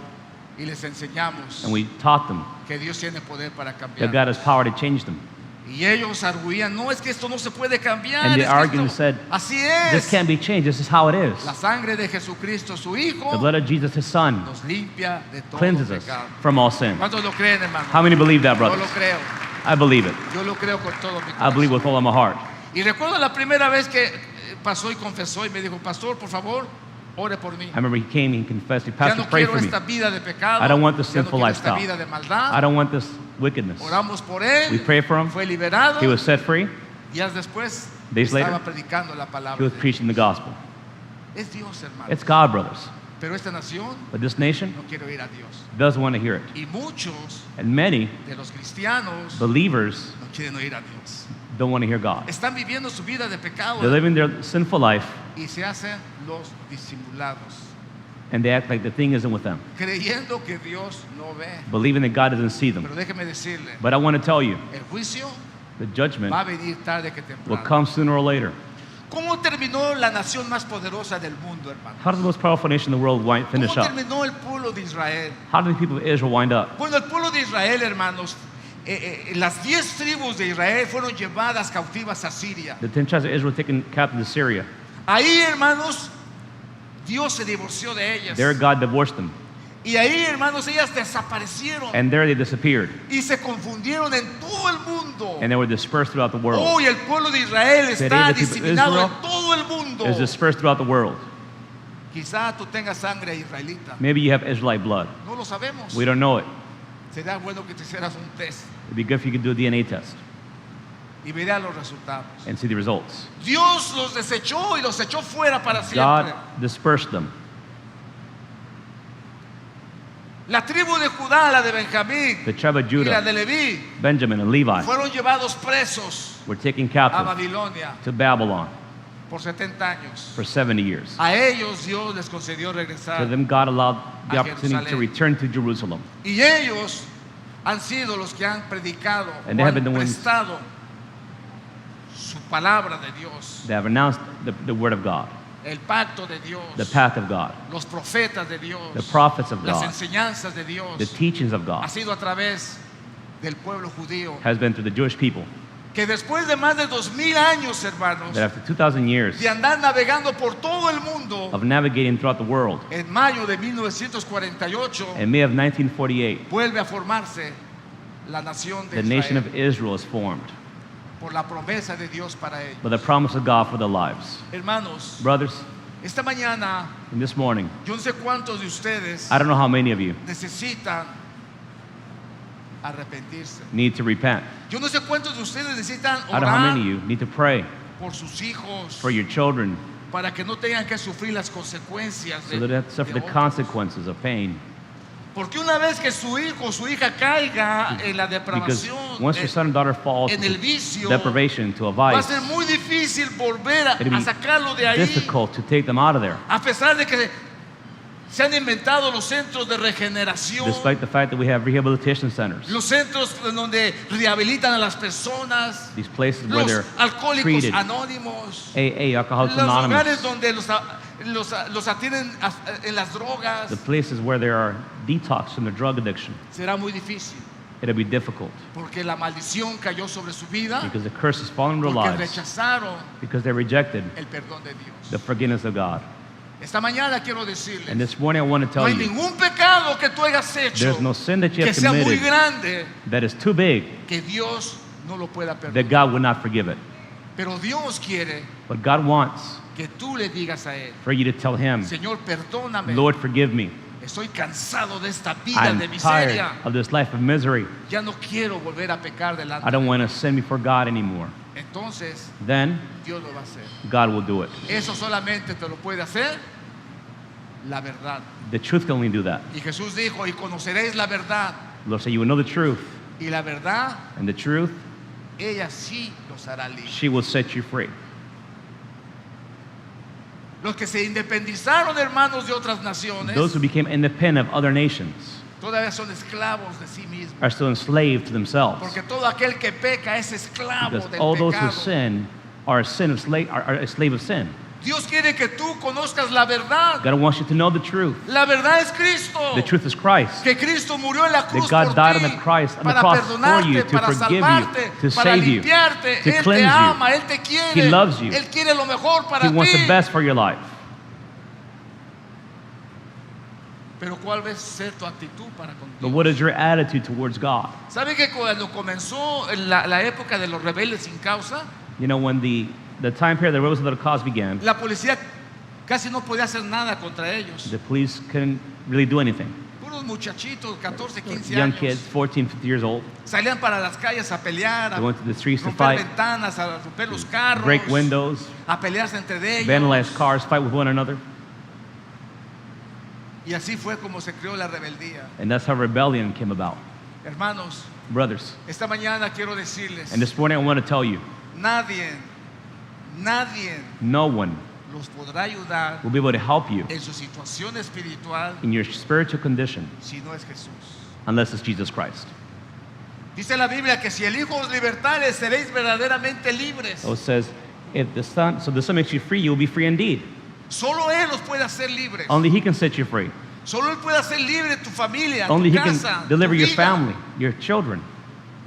Y les enseñamos and we taught them que Dios tiene poder para cambiar. That God has power to change them. Y ellos arguían, no, es que esto no se puede cambiar. And they argued and said, así es. This can't be changed. This is how it is. La sangre de Jesucristo, su Hijo, the blood of Jesus, His Son, nos limpia de todo cleanses us pecado. from all sin. ¿Cuántos lo creen, hermano? How many believe that, brothers? Yo lo creo. I believe it. Yo lo creo con todo mi corazón. I believe with all of my heart. Y recuerdo la primera vez que pasó y confesó y me dijo, pastor, por favor, ore por mí. I remember he came and confessed. He Ya passed no to pray quiero for me. esta vida de pecado. I don't want this Ya no sinful quiero lifestyle. esta vida de maldad. I don't want this wickedness. Oramos por él. We pray for him. Fue liberado. He was set free. Días después, Days estaba later, predicando la palabra. he was preaching the gospel. Es Dios, hermano. It's God, brothers. Pero esta nación But this nation no quiere oír a Dios. doesn't want to hear it. Y muchos And many de los cristianos believers no quieren oír a Dios. don't want to hear God. Están viviendo su vida de pecado. They're living their sinful life. Y se hacen los disimulados. And they act like the thing isn't with them. Creyendo que Dios no ve. Believing that God doesn't see them. Pero déjeme decirle. But I want to tell you, el juicio the judgment va a venir tarde que will temprano. come sooner or later. ¿Cómo terminó la nación más poderosa del mundo, hermano? How did the most powerful nation in the world finish ¿Cómo up? terminó el pueblo de Israel? How did the people of Israel wind up? Bueno, el pueblo de Israel, hermanos, las 10 tribus de Israel fueron llevadas cautivas a Siria. The 10 tribes of Israel were taken captive to Syria. Ahí, hermanos, Dios se divorció de ellas. There God divorced them. Y ahí, hermanos, ellas desaparecieron. And there they disappeared. Y se confundieron en todo el mundo. And they were dispersed throughout the world. Hoy el pueblo de Israel está diseminado en todo el mundo. Is dispersed throughout the world. Quizá tú tengas sangre israelita. Maybe you have Israelite blood. No lo sabemos. We don't know it. Sería bueno que te hicieras un test. It'd be good if you could do a DNA test y verá los resultados. and see the results. Dios los desechó y los echó fuera para siempre. God dispersed them. La tribu de Judá, la de Benjamín, The tribe of y la Judah, de Leví Benjamin, and Levi fueron llevados presos were taken a captive Babilonia to Babylon por 70 años. for 70 years. A ellos Dios les concedió To regresar. them, God allowed the a opportunity to Jerusalén. return to Jerusalem. Y ellos han sido los que han predicado, And they o have han been the ones- prestado su palabra de Dios, They have announced the word of God, el pacto de Dios, the path of God, los profetas de Dios, the prophets of las God, enseñanzas de Dios. the teachings of Ha God. sido a través del pueblo judío, Has been through the Jewish people. que después de más de 2000 años, hermanos, That after 2,000 years de andar navegando por todo el mundo, of navigating throughout the world, en mayo de 1948 in May of 1948, vuelve a formarse la nación de the nation Israel of Israel is formed por la promesa de Dios para ellos. by the promise of God for their lives. Hermanos, Brothers, esta mañana and this morning, yo no sé cuántos de ustedes I don't know how many of you necesitan arrepentirse. need to repent. Yo no sé cuántos de ustedes necesitan I don't know how many of orar you need to pray por sus hijos for your children para que no tengan que sufrir las consecuencias so that they have to suffer de the otros. consequences of pain. Porque una vez que su hijo o su hija caiga en la Because depravación, once your son or daughter falls en el into vicio, deprivation, to a va a vice, ser muy difícil volver a it'll be sacarlo de ahí, difficult to take them out of there. a pesar de que Se han inventado los centros de regeneración, Despite the fact that we have rehabilitation centers, los centros en donde rehabilitan a las personas, these places where los they're alcohólicos treated, anónimos, AA, Alcoholics los lugares Anonymous, donde los atienden en las drogas. the places where there are detox from their drug addiction. Será muy difícil It'll be difficult porque la maldición cayó sobre su vida, because the curse has fallen on their porque lives rechazaron because they rejected el perdón de Dios. the forgiveness of God. Esta mañana quiero And decirles, this morning I want to no tell hay you, ningún pecado que tú hayas hecho there's no sin that you que have sea muy committed grande that is too big que Dios no lo pueda that perdonar. God would not forgive it. Pero Dios quiere But God wants que tú le digas a Él, for you to tell Him, Señor, perdóname, Lord, forgive me. estoy cansado de esta vida I'm de tired miseria. of this life of misery. Ya no quiero volver a pecar delante I don't de want to sin before God anymore. Entonces, Then Dios lo va a hacer. God will do it. Eso solamente te lo puede hacer la verdad. The truth can only do that. Y Jesús dijo, y conoceréis la verdad. Lord said, you will know the truth, Y la verdad, and the truth, ella sí los hará libres. she will set you free. Los que se independizaron, hermanos, de otras naciones, Those who became independent of other nations todavía son esclavos de sí mismos. are still enslaved to themselves. Porque todo aquel que peca es esclavo Because del all those who pecado. sin are a slave of sin. Dios quiere que tú conozcas la verdad. God wants you to know the truth. La verdad es Cristo. The truth is Christ. Que Cristo murió en la cruz That God por died ti, on the Christ, on the para cross for perdonarte, you, to para forgive you, salvarte, to para save you, limpiarte. to Él cleanse te you. ama, Él te quiere. He loves you. Él quiere lo mejor para He wants ti. the best for your life. Pero ¿cuál va a ser tu actitud para con But Dios? what is your attitude towards God? ¿Sabe que cuando comenzó la época de los rebeldes sin causa, You know, when the time period the rebels without a cause began, la policía casi no podía hacer nada contra ellos? the police couldn't really do anything. Puros muchachitos, 14, 15 Young años, kids, 14, 15 years old, salían para las calles a pelear, a they went to the streets to romper fight, ventanas, a romper los carros, break windows, a pelearse entre ellos. vandalize cars, fight with one another. Y así fue como se creó la rebeldía. And that's how rebellion came about. Hermanos, Brothers, esta mañana quiero decirles, and this morning I want to tell you, nadie no one los podrá ayudar will be able to help you en su situación espiritual in your spiritual condition si no es Jesús. unless it's Jesus Christ. Dice la Biblia que si el Hijo os libertare, seréis verdaderamente libres. So it says, if the Son makes you free, you will be free indeed. Solo Él los puede hacer libres. Only He can set you free. Solo Él puede hacer libre tu familia, Only tu He can casa, deliver tu your vida. family, your children.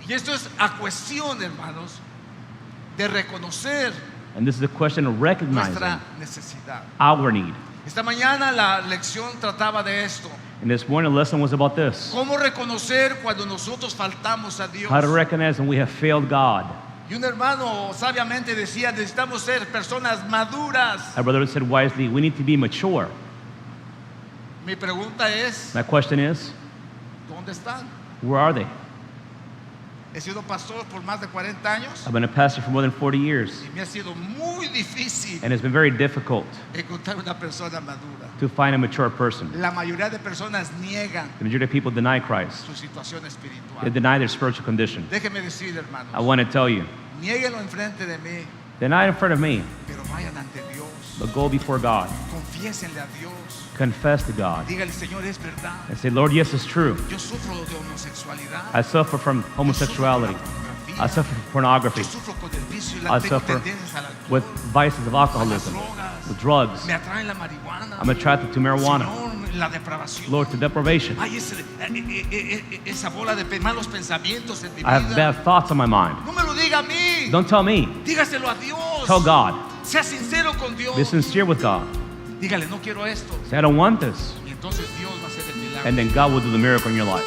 Y esto es a cuestión, hermanos, de reconocer And this is a question of recognizing nuestra necesidad. our need. Esta mañana la lección trataba de esto. And this morning the lesson was about this. ¿Cómo reconocer cuando nosotros faltamos a Dios? How to recognize when we have failed God. Y un hermano sabiamente decía, necesitamos ser personas maduras. Our brother said wisely, we need to be mature. Mi pregunta es, My question is, ¿dónde están? where are they? He sido pastor por más de 40 años I've been a pastor for more than 40 years, y me ha sido muy difícil and it's been very difficult encontrar una persona madura. to find a mature person. La mayoría de personas niegan The majority of people deny Christ. su situación They espiritual. deny their spiritual condition. Déjeme decir, hermanos, I want to tell you, niéguenlo enfrente de mí, deny it in front of me, pero vayan ante Dios. but go before God. Confiésenle a Dios. Confess to God Dígale, Señor, es verdad. and say, Lord, yes, it's true. Yo sufro de homosexualidad. I suffer from homosexuality. I suffer from pornography. Yo sufro con el vicio y I tengo suffer tendencias al alcohol, with vices of alcoholism, with drugs. me atrae la marihuana. I'm attracted to marijuana. Señor, la depravación. Lord, to deprivation. Hay esa bola de malos pensamientos en mi I have vida. bad thoughts on my mind. No me lo diga a mí. Don't tell me. Dígaselo a Dios. Tell God. Sea sincero con Dios. Be sincere with God. Dígale, no quiero esto. Say, I don't want this. Y entonces Dios va a hacer el milagro. And then God will do the miracle in your life.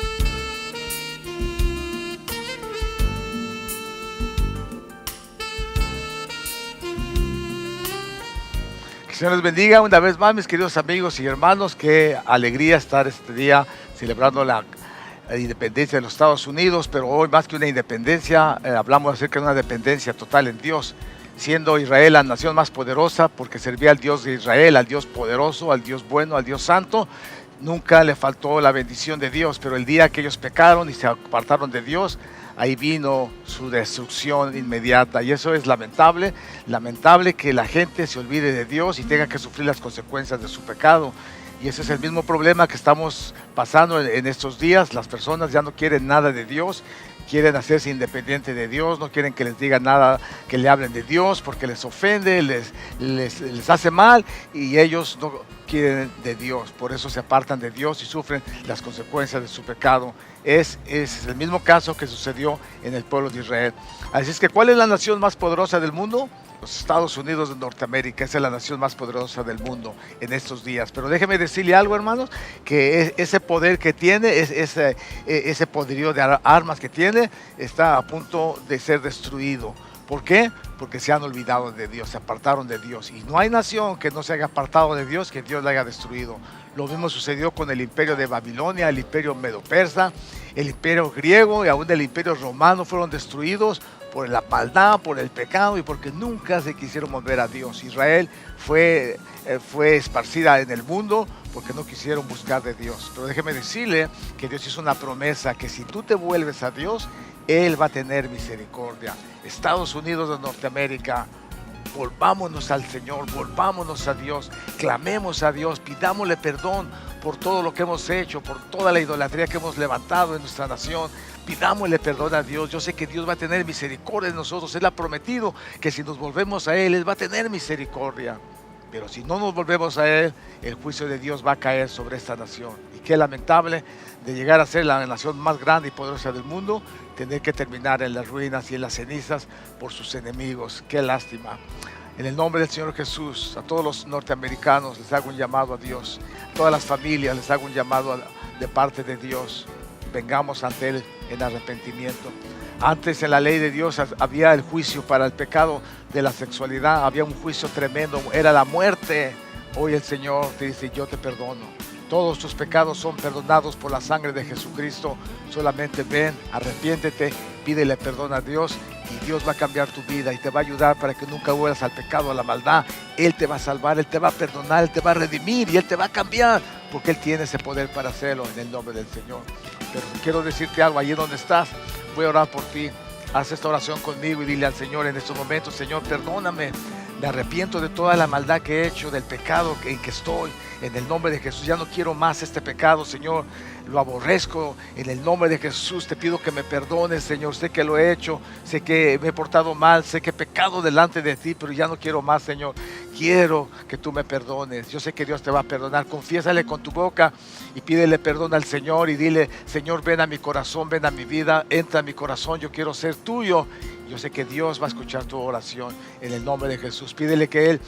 Que el Señor les bendiga una vez más, mis queridos amigos y hermanos. Qué alegría estar este día celebrando la independencia de los Estados Unidos, pero hoy más que una independencia, hablamos acerca de una dependencia total en Dios, siendo Israel la nación más poderosa porque servía al Dios de Israel, al Dios poderoso, al Dios bueno, al Dios santo. Nunca le faltó la bendición de Dios, pero el día que ellos pecaron y se apartaron de Dios, ahí vino su destrucción inmediata. Y eso es lamentable, lamentable que la gente se olvide de Dios y tenga que sufrir las consecuencias de su pecado. Y ese es el mismo problema que estamos pasando en estos días. Las personas ya no quieren nada de Dios, quieren hacerse independientes de Dios, no quieren que les digan nada, que le hablen de Dios, porque les ofende, les hace mal, y ellos no quieren de Dios. Por eso se apartan de Dios y sufren las consecuencias de su pecado. Es el mismo caso que sucedió en el pueblo de Israel. Así es que, ¿cuál es la nación más poderosa del mundo? Los Estados Unidos de Norteamérica. Esa es la nación más poderosa del mundo en estos días. Pero déjeme decirle algo, hermanos, que ese poder que tiene, ese poderío de armas que tiene, está a punto de ser destruido. ¿Por qué? Porque se han olvidado de Dios, se apartaron de Dios. Y no hay nación que no se haya apartado de Dios, que Dios la haya destruido. Lo mismo sucedió con el imperio de Babilonia, el imperio medo-persa, el imperio griego y aún el imperio romano fueron destruidos por la maldad, por el pecado y porque nunca se quisieron volver a Dios. Israel fue esparcida en el mundo porque no quisieron buscar de Dios. Pero déjeme decirle que Dios hizo una promesa, que si tú te vuelves a Dios, Él va a tener misericordia. Estados Unidos de Norteamérica, volvámonos al Señor, volvámonos a Dios, clamemos a Dios, pidámosle perdón por todo lo que hemos hecho, por toda la idolatría que hemos levantado en nuestra nación. Pidámosle perdón a Dios. Yo sé que Dios va a tener misericordia de nosotros. Él ha prometido que si nos volvemos a Él, Él va a tener misericordia. Pero si no nos volvemos a Él, el juicio de Dios va a caer sobre esta nación. Y qué lamentable de llegar a ser la nación más grande y poderosa del mundo, tener que terminar en las ruinas y en las cenizas por sus enemigos. Qué lástima. En el nombre del Señor Jesús, a todos los norteamericanos les hago un llamado a Dios. A todas las familias les hago un llamado de parte de Dios. Vengamos ante Él en arrepentimiento. Antes en la ley de Dios había el juicio para el pecado de la sexualidad, había un juicio tremendo, era la muerte. Hoy el Señor te dice: yo te perdono. Todos tus pecados son perdonados por la sangre de Jesucristo. Solamente ven, arrepiéntete, pídele perdón a Dios y Dios va a cambiar tu vida y te va a ayudar para que nunca vuelvas al pecado, a la maldad. Él te va a salvar, Él te va a perdonar, Él te va a redimir y Él te va a cambiar, porque Él tiene ese poder para hacerlo en el nombre del Señor. Pero quiero decirte algo, allí donde estás, voy a orar por ti. Haz esta oración conmigo y dile al Señor en estos momentos: Señor, perdóname. Me arrepiento de toda la maldad que he hecho, del pecado en que estoy. En el nombre de Jesús, ya no quiero más este pecado, Señor. Lo aborrezco. En el nombre de Jesús te pido que me perdones, Señor. Sé que lo he hecho, sé que me he portado mal, sé que he pecado delante de ti, pero ya no quiero más, Señor. Quiero que tú me perdones. Yo sé que Dios te va a perdonar. Confiésale con tu boca y pídele perdón al Señor y dile: Señor, ven a mi corazón, ven a mi vida, entra a mi corazón, yo quiero ser tuyo. Yo sé que Dios va a escuchar tu oración en el nombre de Jesús. Pídele que Él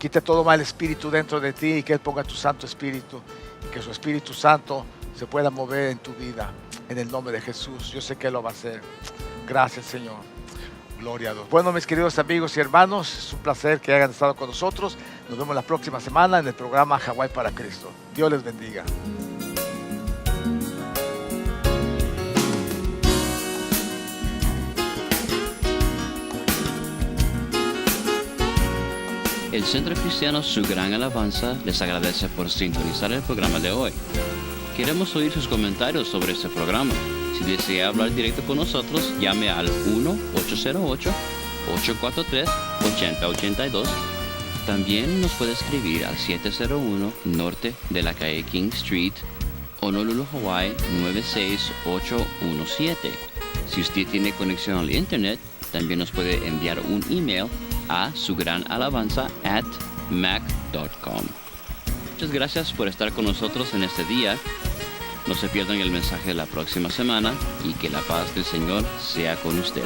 quite todo mal espíritu dentro de ti y que Él ponga tu Santo Espíritu y que su Espíritu Santo se pueda mover en tu vida en el nombre de Jesús. Yo sé que Él lo va a hacer. Gracias, Señor. Gloria a Dios. Bueno, mis queridos amigos y hermanos, es un placer que hayan estado con nosotros. Nos vemos la próxima semana en el programa Hawái para Cristo. Dios les bendiga. El Centro Cristiano Su Gran Alabanza les agradece por sintonizar el programa de hoy. Queremos oír sus comentarios sobre este programa. Si desea hablar directo con nosotros, llame al 1-808-843-8082. También nos puede escribir al 701 Norte de la calle King Street, Honolulu, Hawaii 96817. Si usted tiene conexión al internet, también nos puede enviar un email a sugranalabanza@mac.com. Muchas gracias por estar con nosotros en este día. No se pierdan el mensaje de la próxima semana y que la paz del Señor sea con ustedes.